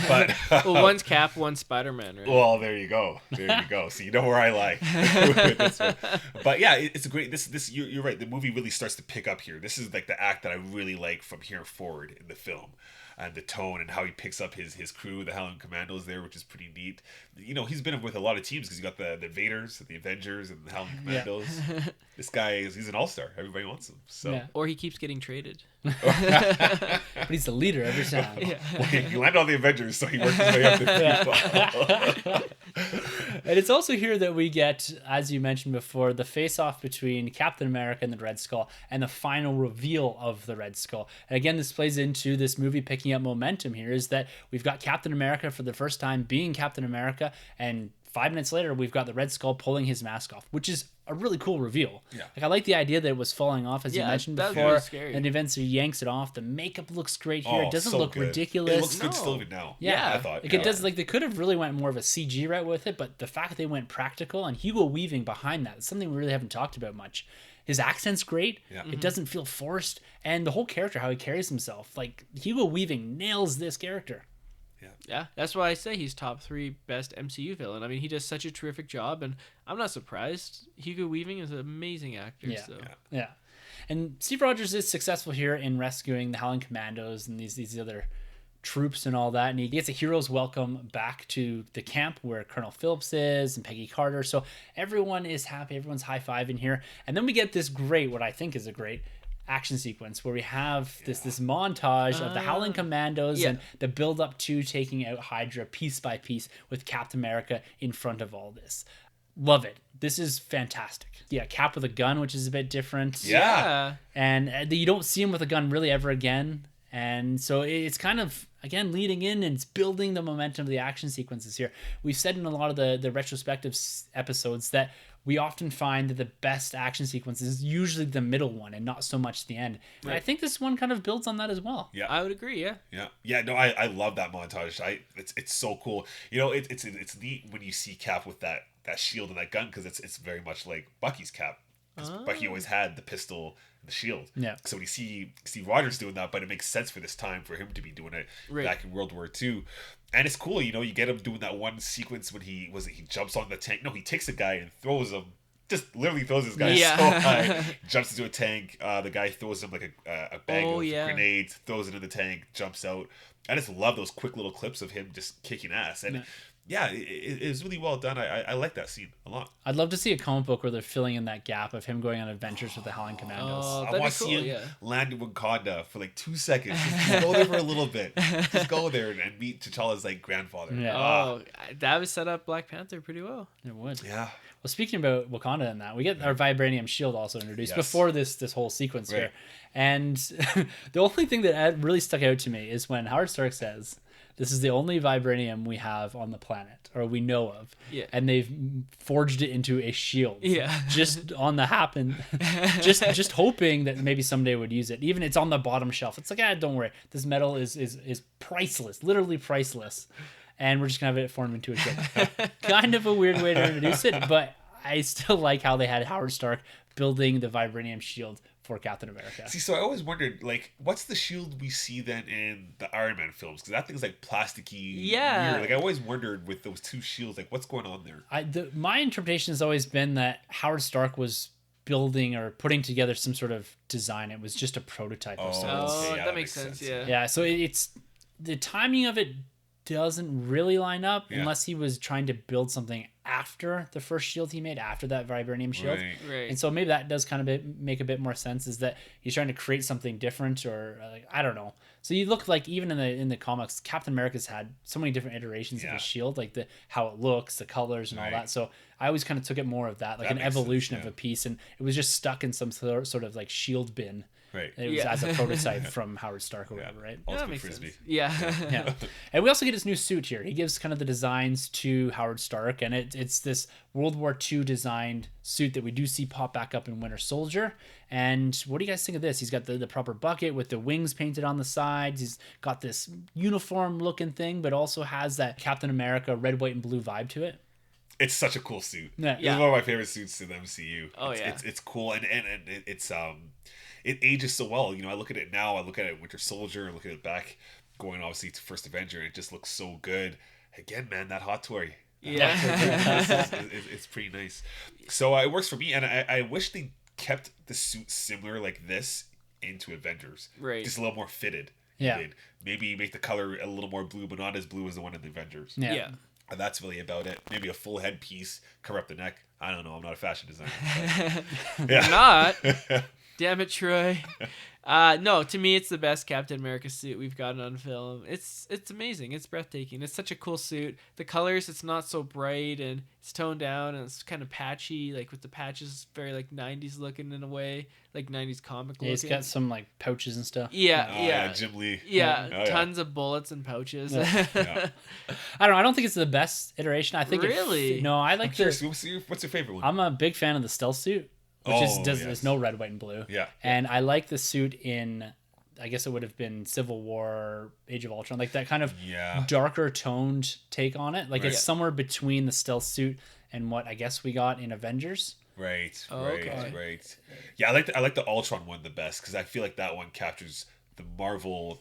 But well, one's Cap, one's Spider-Man, right? Well, there you go. So you know where I lie with this one. But yeah, it's a great. This you're right. The movie really starts to pick up here. This is like the act that I really like from here forward in the film. And the tone and how he picks up his crew, the Howling Commandos there, which is pretty neat. He's been with a lot of teams because you got the Invaders, the Avengers, and the Howling Commandos. This guy he's an all-star. Everybody wants him. So or he keeps getting traded. But he's the leader every time. Well, he landed on the Avengers, so he works his way up to people. And it's also here that we get, as you mentioned before, the face-off between Captain America and the Red Skull, and the final reveal of the Red Skull. And again, this plays into this movie picking up momentum here, is that we've got Captain America for the first time being Captain America, and 5 minutes later, we've got the Red Skull pulling his mask off, which is a really cool reveal. Yeah. Like, I like the idea that it was falling off, as you mentioned before. Really scary. And eventually yanks it off. The makeup looks great here. It doesn't so look good. ridiculous. It looks good still even now. Yeah. I thought. Like, it does, like, they could have really went more of a CG route with it, but the fact that they went practical, and Hugo Weaving behind that, is something we really haven't talked about much. His accent's great. Yeah. It doesn't feel forced. And the whole character, how he carries himself. Like, Hugo Weaving nails this character. Yeah, that's why I say he's top 3 best MCU villain. I mean, he does such a terrific job, and I'm not surprised. Hugo Weaving is an amazing actor. Yeah. So. Yeah. And Steve Rogers is successful here in rescuing the Howling Commandos and these other troops and all that. And he gets a hero's welcome back to the camp where Colonel Phillips is and Peggy Carter. So everyone is happy. Everyone's high-fiving here. And then we get this great, what I think is a great action sequence where we have this montage of the Howling Commandos and the build up to taking out Hydra piece by piece with Captain America in front of all this. Love it. This is fantastic. Yeah, Cap with a gun, which is a bit different. Yeah. And you don't see him with a gun really ever again. And so it's kind of, again, leading in and it's building the momentum of the action sequences here. We've said in a lot of the retrospective episodes that we often find that the best action sequence is usually the middle one and not so much the end. And I think this one kind of builds on that as well. Yeah, I would agree. Yeah. No, I love that montage. It's so cool. You know, it's neat when you see Cap with that shield and that gun, because it's very much like Bucky's Cap. Because Bucky always had the pistol and the shield. Yeah. So when you see Steve Rogers doing that, but it makes sense for this time for him to be doing it back in World War II. And it's cool, you know, you get him doing that one sequence when he jumps on the tank. No, he takes a guy and throws him. Just literally throws this guy so high. Jumps into a tank. The guy throws him like a bag of grenades, throws it in the tank, jumps out. I just love those quick little clips of him just kicking ass. And it is really well done. I like that scene a lot. I'd love to see a comic book where they're filling in that gap of him going on adventures with the Howling Commandos. I want to see him land in Wakanda for like 2 seconds. Just go there for a little bit. Just go there and meet T'Challa's like grandfather. Yeah. That would set up Black Panther pretty well. It would. Yeah. Well, speaking about Wakanda and that, we get our vibranium shield also introduced before this whole sequence here. And the only thing that really stuck out to me is when Howard Stark says, "This is the only vibranium we have on the planet, or we know of." Yeah. And they've forged it into a shield. Yeah. Just on the happen, just hoping that maybe someday would use it. Even it's on the bottom shelf. It's like, don't worry. This metal is priceless, literally priceless. And we're just going to have it formed into a shield. Kind of a weird way to introduce it, but I still like how they had Howard Stark building the vibranium shield for Captain America. See, so I always wondered, like, what's the shield we see then in the Iron Man films? Because that thing's like plasticky. Yeah. Weird. Like, I always wondered with those two shields, like, what's going on there? My interpretation has always been that Howard Stark was building or putting together some sort of design. It was just a prototype of sorts. Oh, that makes sense. Yeah. So it's the timing of it doesn't really line up unless he was trying to build something after the first shield he made, after that vibranium shield. Right. And so maybe that does kind of make a bit more sense, is that he's trying to create something different, or like, I don't know. So you look like, even in the comics, Captain America's had so many different iterations of his shield, like how it looks, the colors and all that. So I always kind of took it more of that, like an evolution of a piece, and it was just stuck in some sort of like shield bin. Right. It was as a prototype from Howard Stark or whatever, right? That makes sense. Yeah. And we also get his new suit here. He gives kind of the designs to Howard Stark, and it's this World War II designed suit that we do see pop back up in Winter Soldier. And what do you guys think of this? He's got the proper bucket with the wings painted on the sides. He's got this uniform looking thing, but also has that Captain America red, white, and blue vibe to it. It's such a cool suit. Yeah. It's one of my favorite suits in the MCU. Oh, it's cool, and it's it ages so well. You know, I look at it now, I look at it Winter Soldier, I look at it back going obviously to First Avenger, and it just looks so good. Again, man, that hot toy. Yeah. It's pretty nice. So it works for me, and I wish they kept the suit similar like this into Avengers. Right. Just a little more fitted. Yeah. Maybe make the color a little more blue, but not as blue as the one in the Avengers. Yeah. And that's really about it. Maybe a full headpiece, cover up the neck. I don't know. I'm not a fashion designer. You're not. Damn it, Troy. No, to me, it's the best Captain America suit we've gotten on film. It's amazing. It's breathtaking. It's such a cool suit. The colors, it's not so bright, and it's toned down, and it's kind of patchy, like with the patches, very like 90s looking in a way, like 90s comic looking. He's got some like pouches and stuff. Yeah. Jim Lee. Yeah, tons of bullets and pouches. I don't know. I don't think it's the best iteration. I think really. I like this. What's your favorite one? I'm a big fan of the stealth suit, which there's no red, white, and blue. Yeah. And I like the suit in, I guess it would have been Civil War, or Age of Ultron, like that kind of darker toned take on it. Like it's somewhere between the stealth suit and what I guess we got in Avengers. Right. Okay. Yeah, I like the Ultron one the best, because I feel like that one captures Marvel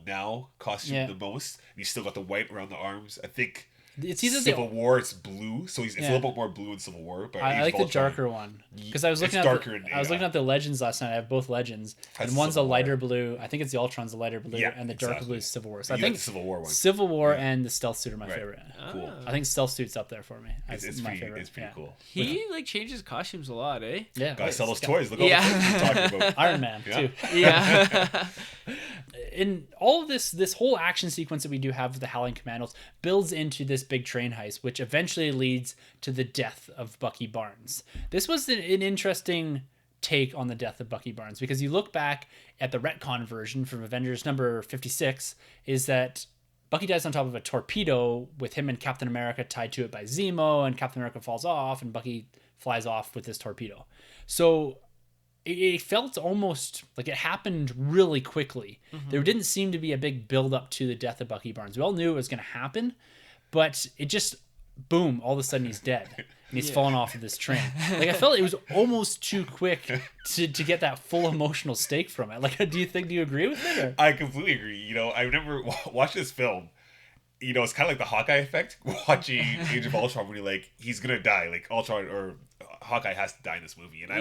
Now costume the most. And he's still got the white around the arms. I think it's either Civil War it's blue, so it's a little bit more blue in Civil War. But I like the darker one because I was looking at the Legends last night. I have both Legends, and one's a lighter blue. I think it's the Ultron's a lighter blue, and the darker blue is Civil War. So I think the Civil War one. Civil War and the Stealth Suit are my favorite. Cool. I think Stealth Suit's up there for me. It's my pretty, favorite. It's pretty cool. He like changes costumes a lot, eh? Yeah, gotta sell those toys. Look all the toys we're talking about. Iron Man too. Yeah. In all of this whole action sequence that we do have with the Howling Commandos builds into this big train heist, which eventually leads to the death of Bucky Barnes. This was an interesting take on the death of Bucky Barnes, because you look back at the retcon version from Avengers number 56, is that Bucky dies on top of a torpedo with him and Captain America tied to it by Zemo, and Captain America falls off and Bucky flies off with this torpedo. So it felt almost like it happened really quickly. There didn't seem to be a big build up to the death of Bucky Barnes. We all knew it was going to happen, but it just, boom, all of a sudden he's dead and he's fallen off of this train. Like, I felt it was almost too quick to get that full emotional stake from it. Like, do you agree with it? Or? I completely agree. You know, I remember watching this film. You know, it's kind of like the Hawkeye effect. Watching Age of Ultron, when you're like, he's gonna die. Like Ultron or Hawkeye has to die in this movie, and I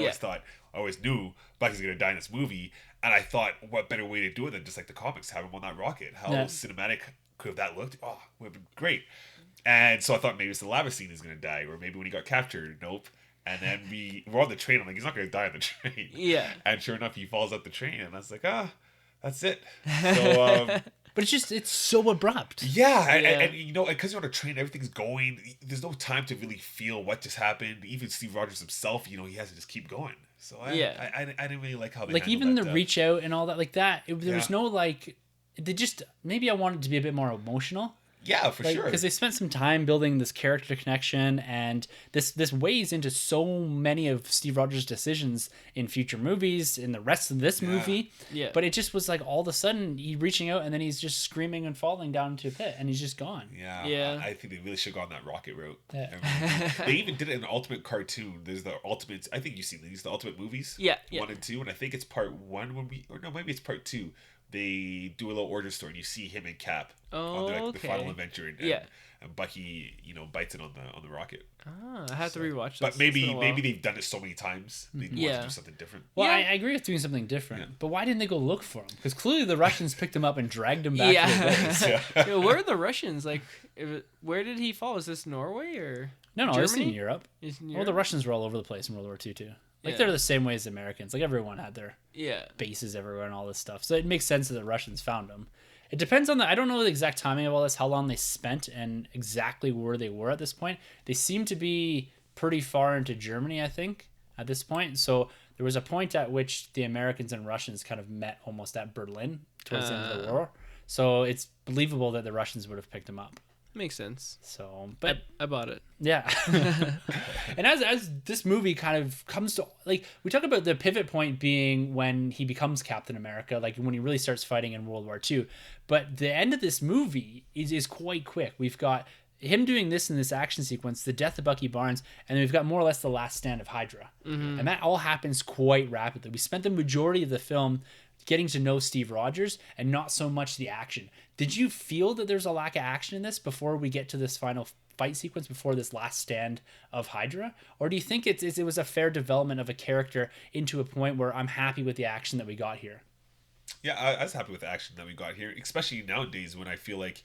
always knew Bucky's gonna die in this movie, and I thought, what better way to do it than just like the comics, have him on that rocket? How cinematic could have that looked? Oh, would have been great. And so I thought maybe it's the lava scene he's gonna die, or maybe when he got captured. Nope. And then we're on the train. I'm like, he's not gonna die on the train. Yeah. And sure enough, he falls off the train, and I was like, that's it. So. But it's so abrupt. Yeah, and you know, because you're on a train, everything's going. There's no time to really feel what just happened. Even Steve Rogers himself, you know, he has to just keep going. So I didn't really like how they like even the that reach out and all that, like that. There was no like. They just, maybe I wanted to be a bit more emotional. Yeah, for sure. Because they spent some time building this character connection, and this weighs into so many of Steve Rogers' decisions in future movies, in the rest of this movie. Yeah. But it just was like all of a sudden he's reaching out, and then he's just screaming and falling down into a pit, and he's just gone. Yeah. Yeah. I think they really should have gone that rocket route. Yeah. They even did it in an Ultimate cartoon. There's the Ultimate. I think you've seen these, the Ultimate movies. Yeah. 1 and 2, and I think it's part 1 maybe it's part 2. They do a little origin story, and you see him and Cap on the final adventure, and Bucky, you know, bites it on the rocket. I have to rewatch this. But maybe they've done it so many times, they want to do something different. Well, I agree with doing something different, but why didn't they go look for him? Because clearly the Russians picked him up and dragged him back to the base. Yeah, where are the Russians? Like, where did he fall? Is this Norway or No, it's in Europe. Well, the Russians were all over the place in World War II too. Like, they're the same way as the Americans. Like, everyone had their bases everywhere and all this stuff. So it makes sense that the Russians found them. It depends on I don't know the exact timing of all this, how long they spent and exactly where they were at this point. They seem to be pretty far into Germany, I think, at this point. So there was a point at which the Americans and Russians kind of met almost at Berlin towards the end of the war. So it's believable that the Russians would have picked them up. Makes sense. So, but I bought it. Yeah. And as this movie kind of comes to, like, we talk about the pivot point being when he becomes Captain America, like when he really starts fighting in World War II. But the end of this movie is quite quick. We've got him doing this in this action sequence, the death of Bucky Barnes, and then we've got more or less the last stand of Hydra. And that all happens quite rapidly. We spent the majority of the film getting to know Steve Rogers and not so much the action. Did you feel that there's a lack of action in this before we get to this final fight sequence, before this last stand of Hydra? Or do you think it was a fair development of a character into a point where I'm happy with the action that we got here? Yeah, I was happy with the action that we got here, especially nowadays when I feel like,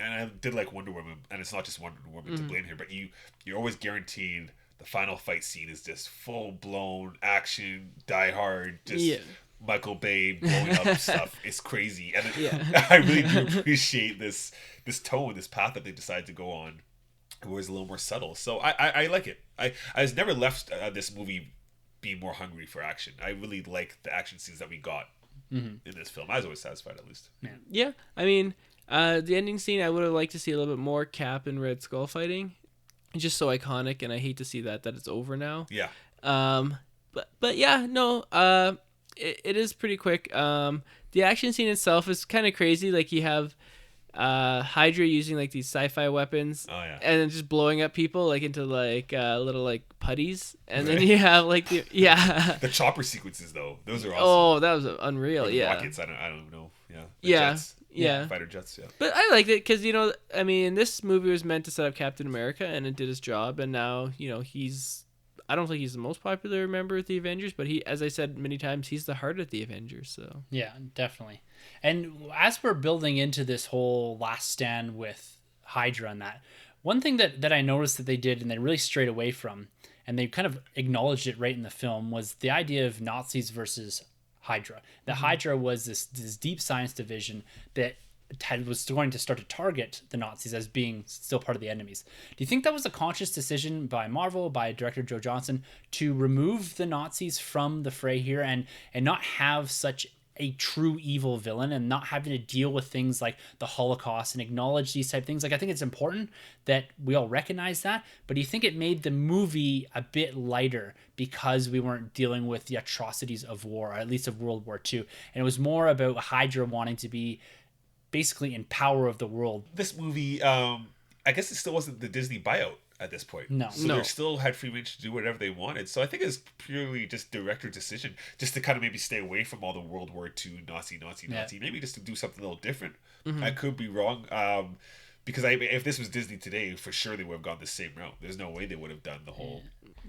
and I did like Wonder Woman, and it's not just Wonder Woman to blame here, but you're always guaranteed the final fight scene is just full-blown action, die hard, just Michael Bay blowing up stuff. It's crazy, and I really do appreciate this tone, this path that they decided to go on, where it's a little more subtle. So I like it. I was never left this movie being more hungry for action. I really like the action scenes that we got in this film. I was always satisfied, at least. Yeah, I mean, the ending scene, I would have liked to see a little bit more Cap and Red Skull fighting. It's just so iconic, and I hate to see that it's over now. Yeah. But yeah, no. It is pretty quick. The action scene itself is kind of crazy. Like, you have Hydra using like these sci-fi weapons, Oh yeah. and then just blowing up people like into like little like putties, and then you have like the The chopper sequences though, those are awesome. oh, that was unreal. Or the Yeah, rockets. I don't know. Yeah. The Yeah. Jets. Yeah. Fighter jets. Yeah. but I liked it because I mean, this movie was meant to set up Captain America, and it did its job. And now he's. I don't think he's the most popular member of the Avengers, but he, as I said many times, he's the heart of the Avengers. So Yeah, definitely. And as we're building into this whole last stand with Hydra and that, one thing that I noticed that they did and they really strayed away from, and they kind of acknowledged it right in the film, was the idea of Nazis versus Hydra. The Hydra was this deep science division that was going to start to target the Nazis as being still part of the enemies. Do you think that was a conscious decision by Marvel, by director Joe Johnston, to remove the Nazis from the fray here and not have such a true evil villain and not having to deal with things like the Holocaust and acknowledge these type of things? Like, I think it's important that we all recognize that, but do you think it made the movie a bit lighter because we weren't dealing with the atrocities of war, or at least of World War II, and it was more about Hydra wanting to be basically in power of the world? This movie, I guess it still wasn't the Disney buyout at this point. No. So No. they still had free range to do whatever they wanted. So I think it's purely just director decision, just to kind of maybe stay away from all the World War II Nazi. Maybe just to do something a little different. I could be wrong. Because if this was Disney today, for sure they would have gone the same route. There's no way they would have done the whole.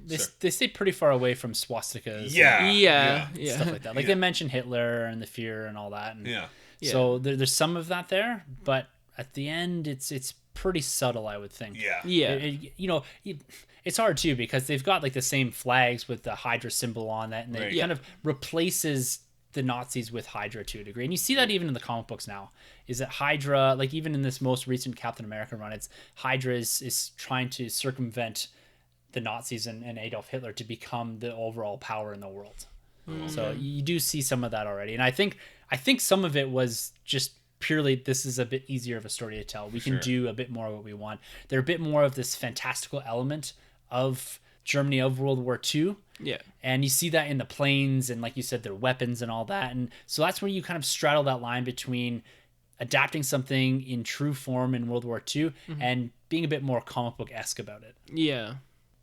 They stay pretty far away from swastikas. Yeah. And stuff like that. Like they mentioned Hitler and the fear and all that. And Yeah. So there's some of that there, but at the end, it's pretty subtle, I would think. Yeah. yeah, It's hard too because they've got like the same flags with the Hydra symbol on that, and it Right. kind of replaces the Nazis with Hydra to a degree. And you see that even in the comic books now. Is that Hydra, like even in this most recent Captain America run, it's Hydra is trying to circumvent the Nazis and Adolf Hitler to become the overall power in the world. So you do see some of that already, and I think some of it was just purely this is a bit easier of a story to tell. We can do a bit more of what we want. They're a bit more of this fantastical element of Germany of World War II. yeah, And you see that in the planes and, like you said, their weapons and all that. And so that's where you kind of straddle that line between adapting something in true form in World War II and being a bit more comic book-esque about it. yeah.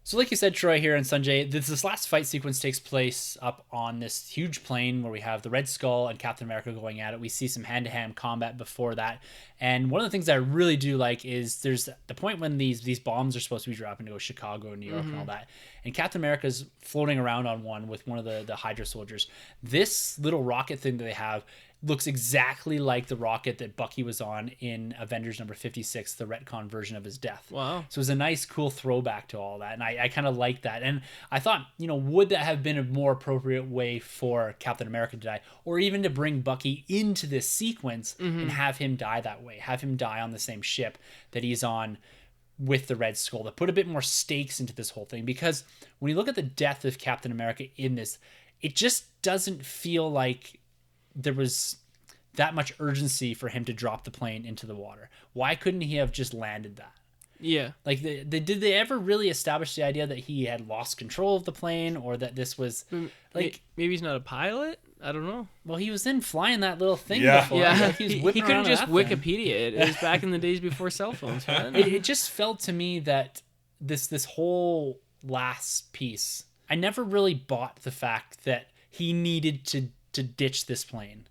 So like you said, Troy, here and Sunjay, this last fight sequence takes place up on this huge plane where we have the Red Skull and Captain America going at it. We see some hand-to-hand combat before that. And one of the things I really do like is there's the point when these bombs are supposed to be dropping to go Chicago, New York, and all that. And Captain America's floating around on one with one of the Hydra soldiers. This little rocket thing that they have looks exactly like the rocket that Bucky was on in Avengers number 56, the retcon version of his death. Wow. So it was a nice, cool throwback to all that. And I kind of like that. And I thought, would that have been a more appropriate way for Captain America to die? Or even to bring Bucky into this sequence and have him die that way. Have him die on the same ship that he's on with the Red Skull. To put a bit more stakes into this whole thing. Because when you look at the death of Captain America in this, it just doesn't feel like there was that much urgency for him to drop the plane into the water. Why couldn't he have just landed that? Yeah. Like, did they ever really establish the idea that he had lost control of the plane, or that this was like Maybe he's not a pilot. I don't know. well, he was in flying that little thing Yeah. before. Yeah, Like, he was he whipping could around have on just that thing. Wikipedia it. It was back in the days before cell phones, man. It just felt to me that this whole last piece, I never really bought the fact that he needed to ditch this plane.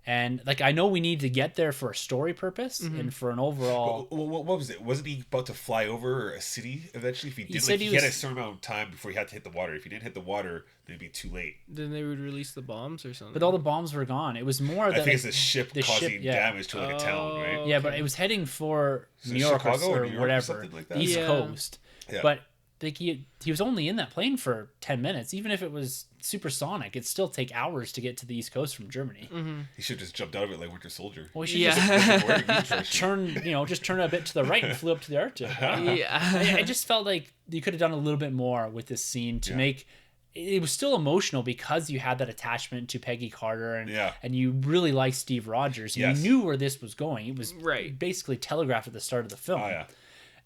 And like, I know we need to get there for a story purpose and for an overall. What was it? Wasn't he about to fly over a city eventually? If he did, said he he had a was- certain amount of time before he had to hit the water. If he didn't hit the water, then it'd be too late. Then they would release the bombs or something. But all the bombs were gone. It was more I that think it's like, the ship causing damage to like a town, right? yeah, but it was heading for Is it New York Chicago or or New York or whatever, something like that? the East Yeah. Coast. Yeah. But like he was only in that plane for 10 minutes. Even if it was supersonic, it'd still take hours to get to the East Coast from Germany. He should have just jumped out of it like Winter Soldier. Well, he should Yeah. just turn a bit to the right and flew up to the Arctic. I don't know. Yeah. I just felt like you could have done a little bit more with this scene to make it was still emotional because you had that attachment to Peggy Carter and you really liked Steve Rogers. And Yes. you knew where this was going. It was Right. basically telegraphed at the start of the film. Oh yeah.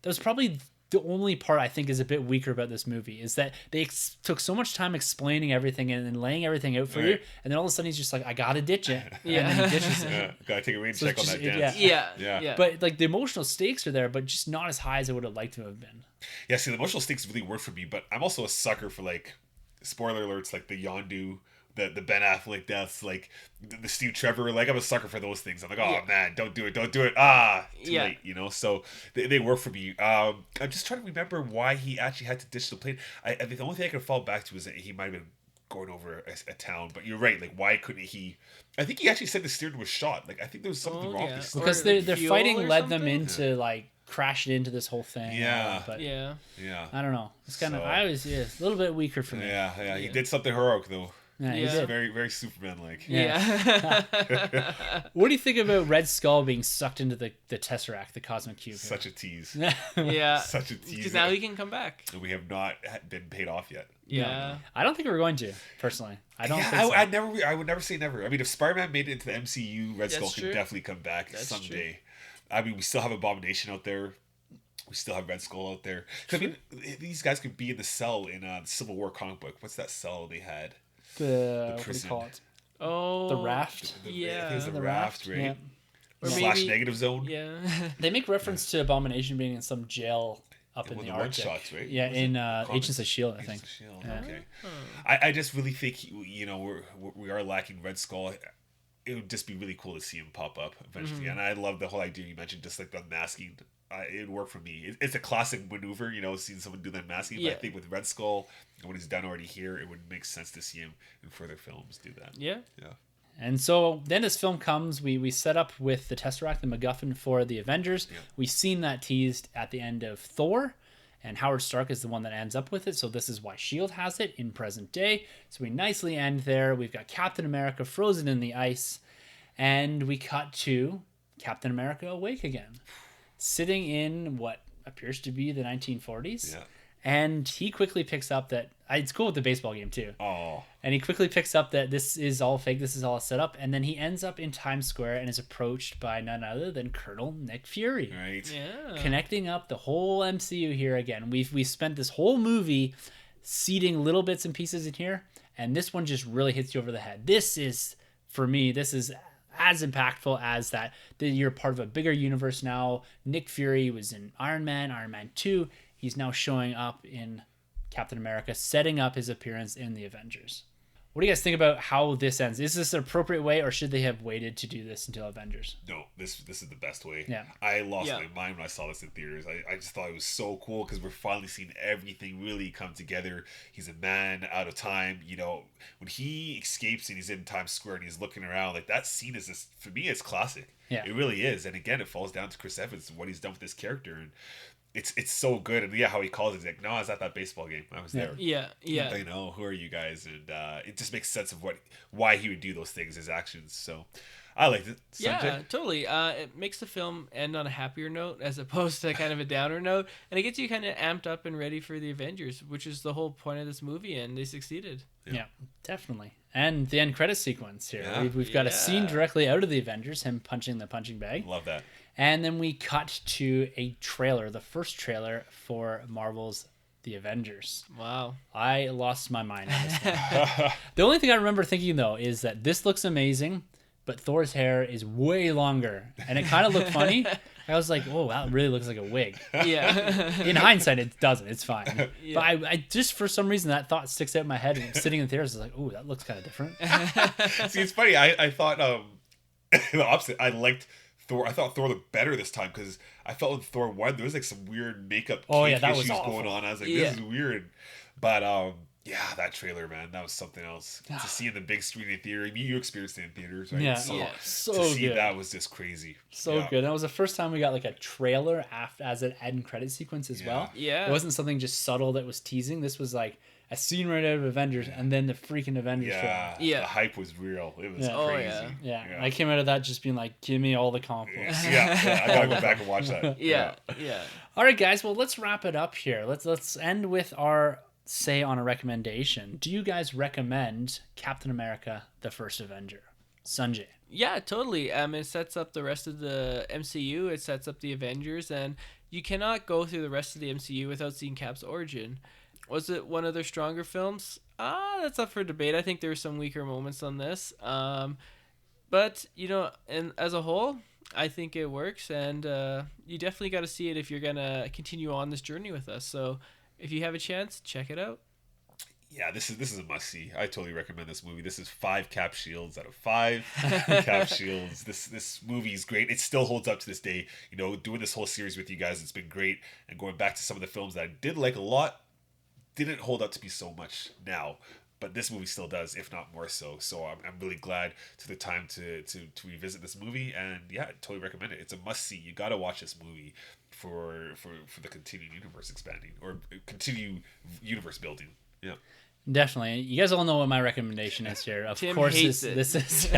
That was probably the only part I think is a bit weaker about this movie is that they took so much time explaining everything and laying everything out for you, and then all of a sudden he's just like, I gotta ditch it. Yeah. And then he ditches it. Yeah, gotta take a rain So check on it's that just- dance. Yeah. But like the emotional stakes are there, but just not as high as I would have liked to have been. Yeah, see, the emotional stakes really work for me, but I'm also a sucker for, like, spoiler alerts, like the Yondu, the Ben Affleck deaths, like the Steve Trevor. Like, I'm a sucker for those things. I'm like, oh man, don't do it. Too late, you know. So they work for me. I'm just trying to remember why he actually had to ditch the plane. I think the only thing I can fall back to is that he might have been going over a town. But you're right. Like, why couldn't he? I think he actually said the steering was shot. Like, I think there was something wrong with the steering. Because Or their fuel fighting or led them something? into like crashing into this whole thing. Yeah. But Yeah. Yeah. I don't know. It's kind of So- I was a little bit weaker for me. Yeah. He did something heroic though. Yeah, he Yeah. did. Very, very Superman-like. Yeah. What do you think about Red Skull being sucked into the Tesseract, the cosmic cube? Such a tease. Yeah. Such a tease. Because now he can come back. And we have not been paid off yet. Yeah. I don't think we're going to, personally. I don't Yeah, think so. I would never say never. I mean, if Spider-Man made it into the MCU, Red That's Skull can true. definitely come back That's someday. I mean, we still have Abomination out there. We still have Red Skull out there. 'Cause, I mean, these guys could be in the cell in Civil War comic book. What's that cell they had? the what do you prison. call it? Oh. The raft. I think Yeah. it was the The raft, right? Yeah. Or Slash maybe- negative zone. Yeah. They make reference to Abomination being in some jail up in One the of the Arctic. one-shots, right? Yeah, Was in it Agents of Shield, I Agents think. of S.H.I.E.L.D., Yeah. Okay. Oh. I just really think, you know, we are lacking Red Skull. It would just be really cool to see him pop up eventually. And I love the whole idea you mentioned, just like the masking. It would work for me. It's a classic maneuver, you know, seeing someone do that masking. But I Yeah. think with Red Skull, when he's done already here, it would make sense to see him in further films do that. Yeah. Yeah. And so then as film comes, we set up with the Tesseract, the MacGuffin for the Avengers. Yeah. We've seen that teased at the end of Thor, and Howard Stark is the one that ends up with it. So this is why S.H.I.E.L.D. has it in present day. So we nicely end there. We've got Captain America frozen in the ice, and we cut to Captain America awake again, sitting in what appears to be the 1940s. Yeah. And he quickly picks up that it's cool with the baseball game too. Oh. And he quickly picks up that this is all fake, this is all set up, and then he ends up in Times Square and is approached by none other than Colonel Nick Fury, Right. Yeah. connecting up the whole MCU here again. We've spent this whole movie seeding little bits and pieces in here, and this one just really hits you over the head. This is, for me, this is as impactful as that you're part of a bigger universe now. Nick Fury was in Iron Man 2. He's now showing up in Captain America, setting up his appearance in the Avengers. What do you guys think about how this ends? Is this an appropriate way, or should they have waited to do this until Avengers? No, this is the best way. Yeah. I lost Yeah. my mind when I saw this in theaters. I just thought it was so cool because we're finally seeing everything really come together. He's a man out of time. You know, when he escapes and he's in Times Square and he's looking around, like that scene is just, for me, it's classic. Yeah. It really is. And again, it falls down to Chris Evans and what he's done with this character. And it's so good. And yeah, how he calls it, he's like, no, I was at that baseball game. I was there. Yeah. Yeah. I know, who are you guys? And it just makes sense of why he would do those things, his actions. So I liked it. Yeah, Sunjay? totally. It makes the film end on a happier note as opposed to kind of a downer note, and it gets you kind of amped up and ready for the Avengers, which is the whole point of this movie, and they succeeded. Yeah, definitely. And the end credit sequence here. Yeah. We've got a scene Yeah. directly out of the Avengers, him punching the punching bag. Love that. And then we cut to a trailer, the first trailer for Marvel's The Avengers. Wow. I lost my mind on this one. The only thing I remember thinking, though, is that this looks amazing, but Thor's hair is way longer. And it kind of looked funny. I was like, oh, wow, it really looks like a wig. Yeah. In hindsight, it doesn't. It's fine. Yeah. But I just, for some reason, that thought sticks out in my head. And sitting in the theaters, I was like, oh, that looks kind of different. See, it's funny. I thought the opposite. I liked Thor. I thought Thor looked better this time because I felt in Thor 1 there was like some weird makeup Oh, yeah, kink that was issues awful. going on. I was like, Yeah. this is weird. But yeah, that trailer, man, that was something else. To see in the big screen in theater. I mean, you experienced it in theaters, right? Yeah, So Yeah. so to see good. that was just crazy. So Yeah. good. And it was the first time we got like a trailer as an end credit sequence as Yeah. well. Yeah. It wasn't something just subtle that was teasing. This was like a scene right out of Avengers and then the freaking Avengers Yeah, Yeah. the hype was real. It was Yeah. Oh, crazy. yeah. trailer. Yeah. I came out of that just being like, give me all the comic books. Yeah, I gotta go back and watch that. Yeah. Yeah. All right, guys. Well, let's wrap it up here. Let's end with our say on a recommendation. Do you guys recommend Captain America: The First Avenger? Sunjay. Yeah, totally. It sets up the rest of the MCU. It sets up the Avengers, and you cannot go through the rest of the MCU without seeing Cap's origin. Was it one of their stronger films? That's up for debate. I think there were some weaker moments on this. But, and as a whole, I think it works, and you definitely got to see it if you're going to continue on this journey with us. So if you have a chance, check it out. Yeah, this is a must-see. I totally recommend this movie. This is 5 Cap Shields out of 5 Cap Shields. This movie is great. It still holds up to this day. Doing this whole series with you guys, it's been great. And going back to some of the films that I did like a lot, didn't hold up to me so much now. But this movie still does, if not more so. So I'm really glad to the time to revisit this movie. And yeah, I totally recommend it. It's a must-see. You got to watch this movie for the continued universe expanding or continue universe building. Yeah. Definitely. You guys all know what my recommendation is here. Of Tim course, hates this is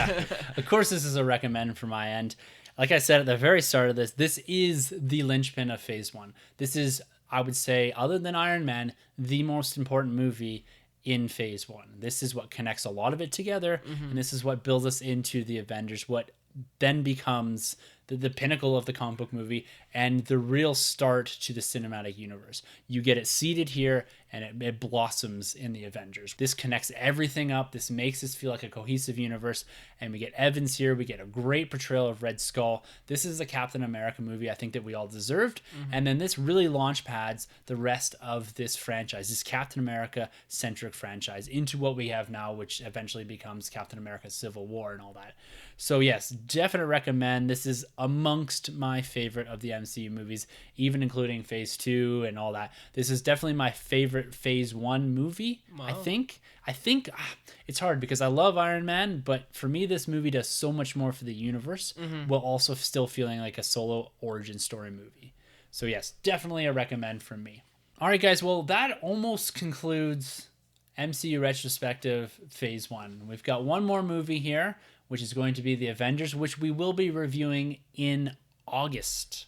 of course this is a recommend from my end. Like I said at the very start of this is the linchpin of Phase 1. This is, I would say, other than Iron Man, the most important movie in Phase 1. This is what connects a lot of it together, and this is what builds us into the Avengers, what then becomes the pinnacle of the comic book movie and the real start to the cinematic universe. You get it seated here, and it blossoms in the Avengers. This connects everything up. This makes us feel like a cohesive universe, and we get Evans here. We get a great portrayal of Red Skull. This is a Captain America movie I think that we all deserved, and then this really launch pads the rest of this franchise, this Captain America-centric franchise, into what we have now, which eventually becomes Captain America Civil War and all that. So yes, definite recommend. This is amongst my favorite of the MCU movies, even including Phase 2 and all that. This is definitely my favorite Phase 1 movie. Wow. I think it's hard because I love Iron Man, but for me this movie does so much more for the universe while also still feeling like a solo origin story movie. So yes, definitely a recommend from me. All right guys, well that almost concludes MCU Retrospective Phase 1. We've got one more movie here, which is going to be the Avengers, which we will be reviewing in August.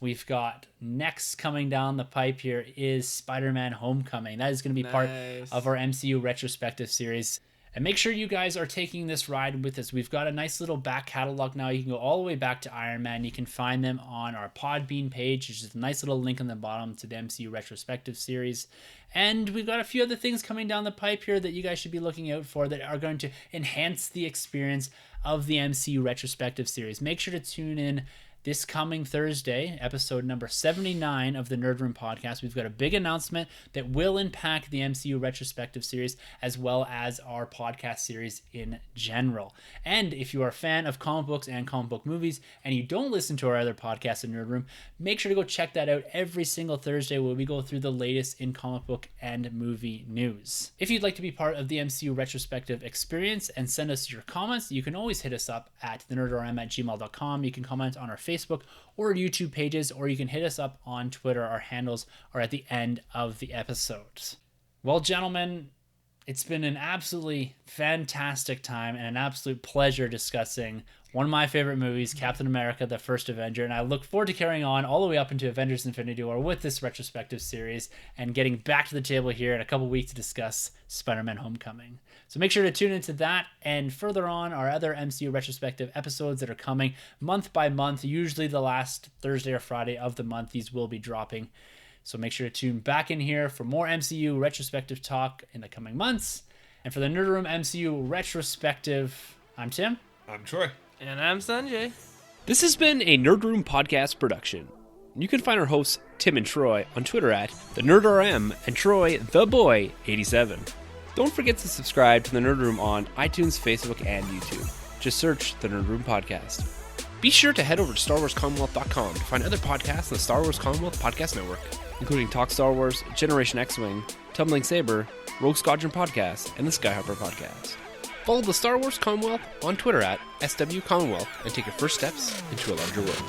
We've got next coming down the pipe here is Spider-Man Homecoming. That is going to be part of our MCU Retrospective series. And make sure you guys are taking this ride with us. We've got a nice little back catalog now. You can go all the way back to Iron Man. You can find them on our Podbean page, which is a nice little link on the bottom to the MCU Retrospective series. And we've got a few other things coming down the pipe here that you guys should be looking out for that are going to enhance the experience of the MCU Retrospective series. Make sure to tune in this coming Thursday, episode number 79 of the Nerd Room podcast. We've got a big announcement that will impact the MCU Retrospective series as well as our podcast series in general. And if you are a fan of comic books and comic book movies and you don't listen to our other podcast, The Nerd Room, make sure to go check that out every single Thursday where we go through the latest in comic book and movie news. If you'd like to be part of the MCU Retrospective experience and send us your comments, you can always hit us up at thenerdrm@gmail.com. You can comment on our Facebook or YouTube pages, or you can hit us up on Twitter. Our handles are at the end of the episodes. Well, gentlemen, it's been an absolutely fantastic time and an absolute pleasure discussing one of my favorite movies, Captain America, the First Avenger, and I look forward to carrying on all the way up into Avengers Infinity War with this retrospective series and getting back to the table here in a couple weeks to discuss Spider-Man Homecoming. So make sure to tune into that and further on our other MCU retrospective episodes that are coming month by month, usually the last Thursday or Friday of the month. These will be dropping. So make sure to tune back in here for more MCU retrospective talk in the coming months. And for the Nerd Room MCU retrospective, I'm Tim. I'm Troy. And I'm Sunjay. This has been a Nerd Room podcast production. You can find our hosts, Tim and Troy, on Twitter at TheNerdRM and Troy TheBoy87. Don't forget to subscribe to the Nerd Room on iTunes, Facebook, and YouTube. Just search the Nerd Room Podcast. Be sure to head over to StarWarsCommonwealth.com to find other podcasts on the Star Wars Commonwealth Podcast Network, including Talk Star Wars, Generation X-Wing, Tumbling Saber, Rogue Squadron Podcast, and the Skyhopper Podcast. Follow the Star Wars Commonwealth on Twitter at SW Commonwealth and take your first steps into a larger world.